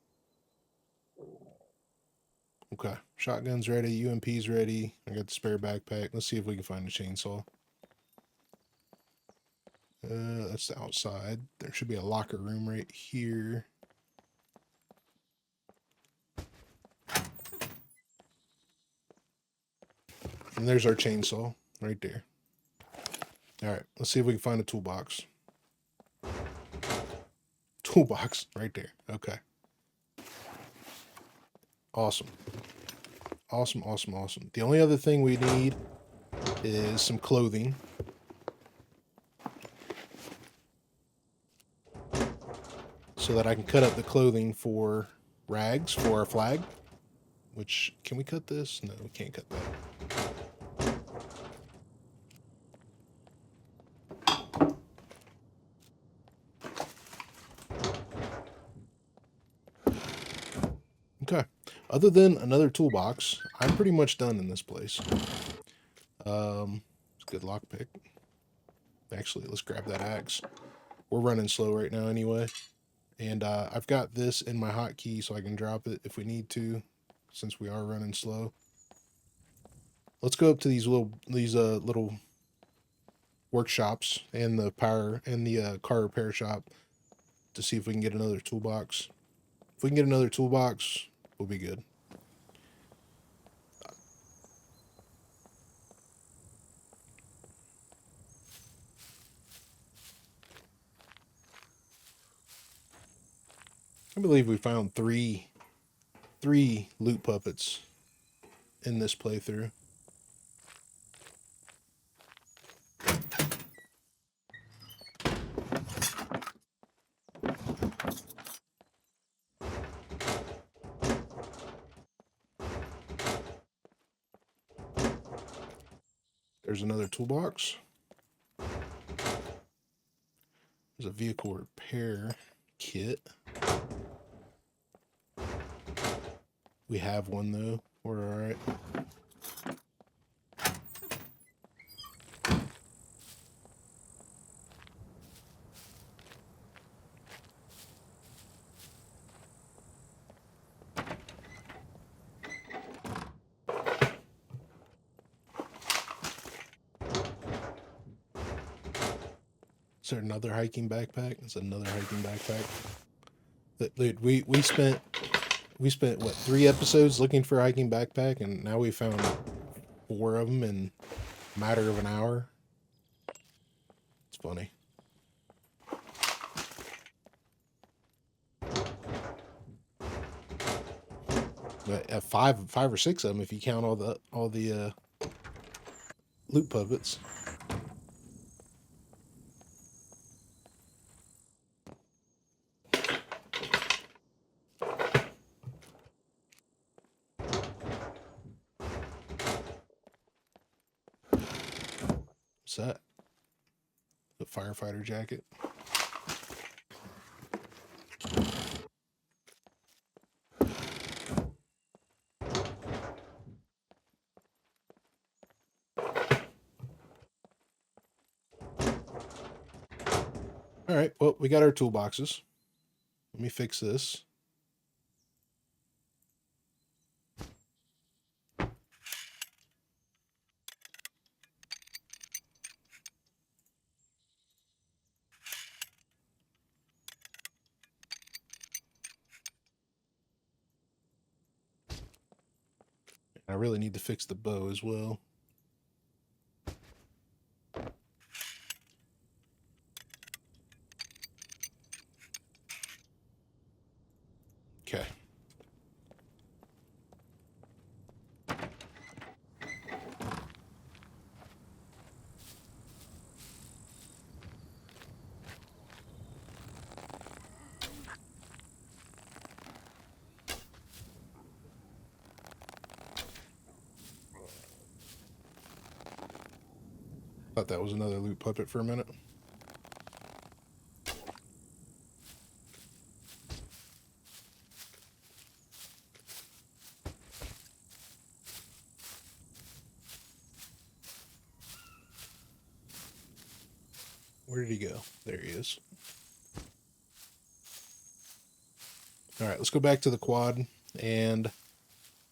Okay, shotgun's ready, UMP's ready. I got the spare backpack. Let's see if we can find a chainsaw. That's the outside. There should be a locker room right here. And there's our chainsaw right there. All right, let's see if we can find a toolbox. Toolbox right there. Okay. Awesome. Awesome, awesome, awesome. The only other thing we need is some clothing. So that I can cut up the clothing for rags for our flag. Which, can we cut this? No, we can't cut that. Okay. Other than another toolbox, I'm pretty much done in this place. It's a good lockpick. Actually, let's grab that axe. We're running slow right now anyway. And I've got this in my hotkey so I can drop it if we need to, since we are running slow. Let's go up to these little workshops and the car repair shop to see if we can get another toolbox. If we can get another toolbox, we'll be good. I believe we found three loot puppets. in this playthrough. There's another toolbox. There's a vehicle repair kit. We have one though. We're all right. Is there another hiking backpack? It's another hiking backpack. Dude, we spent what, 3 episodes looking for a hiking backpack, and now we found 4 of them in a matter of an hour. It's funny. But at 5 or 6 of them, if you count all the loot puppets. What's that? The firefighter jacket. All right, well, we got our toolboxes. Let me fix this. I really need to fix the bow as well. Okay. Thought that was another loot puppet for a minute. Where did he go? There he is. All right, let's go back to the quad, and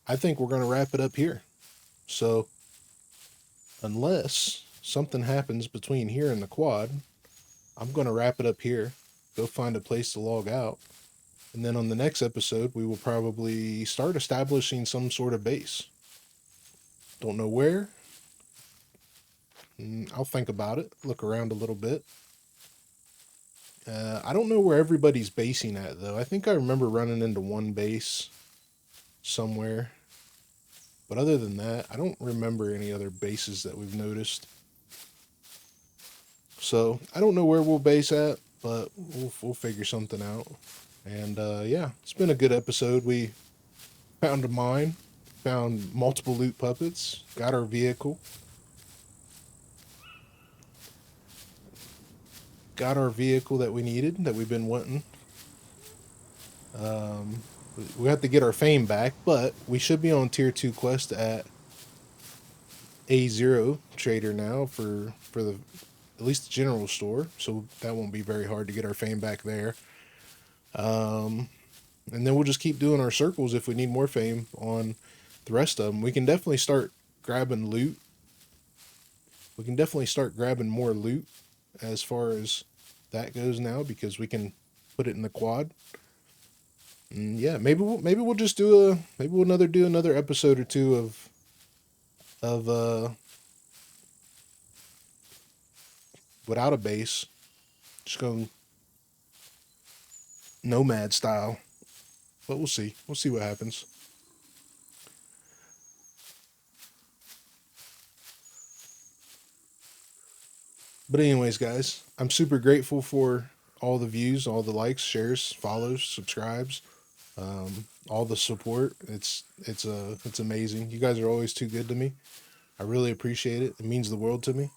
I think we're going to wrap it up here. So, unless something happens between here and the quad, I'm going to wrap it up here, go find a place to log out, and then on the next episode, we will probably start establishing some sort of base. Don't know where. I'll think about it, look around a little bit. I don't know where everybody's basing at, though. I think I remember running into one base somewhere. But other than that, I don't remember any other bases that we've noticed. So, I don't know where we'll base at, but we'll figure something out. And, yeah, it's been a good episode. We found a mine, found multiple loot puppets, got our vehicle. Got our vehicle that we needed, that we've been wanting. We have to get our fame back, but we should be on tier 2 quest at A0 trader now for the at least the general store, so that won't be very hard to get our fame back there. And then we'll just keep doing our circles if we need more fame on the rest of them. We can definitely start grabbing loot. We can definitely start grabbing more loot as far as that goes now, because we can put it in the quad. And yeah, maybe we'll just do another episode or two of without a base, just go nomad style. But we'll see what happens. But anyways, guys, I'm super grateful for all the views, all the likes, shares, follows, subscribes, all the support. It's amazing. You guys are always too good to me. I really appreciate it. It means the world to me.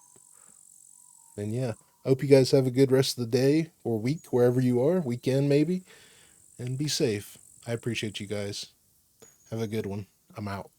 And yeah, I hope you guys have a good rest of the day or week, wherever you are, weekend maybe, and be safe. I appreciate you guys. Have a good one. I'm out.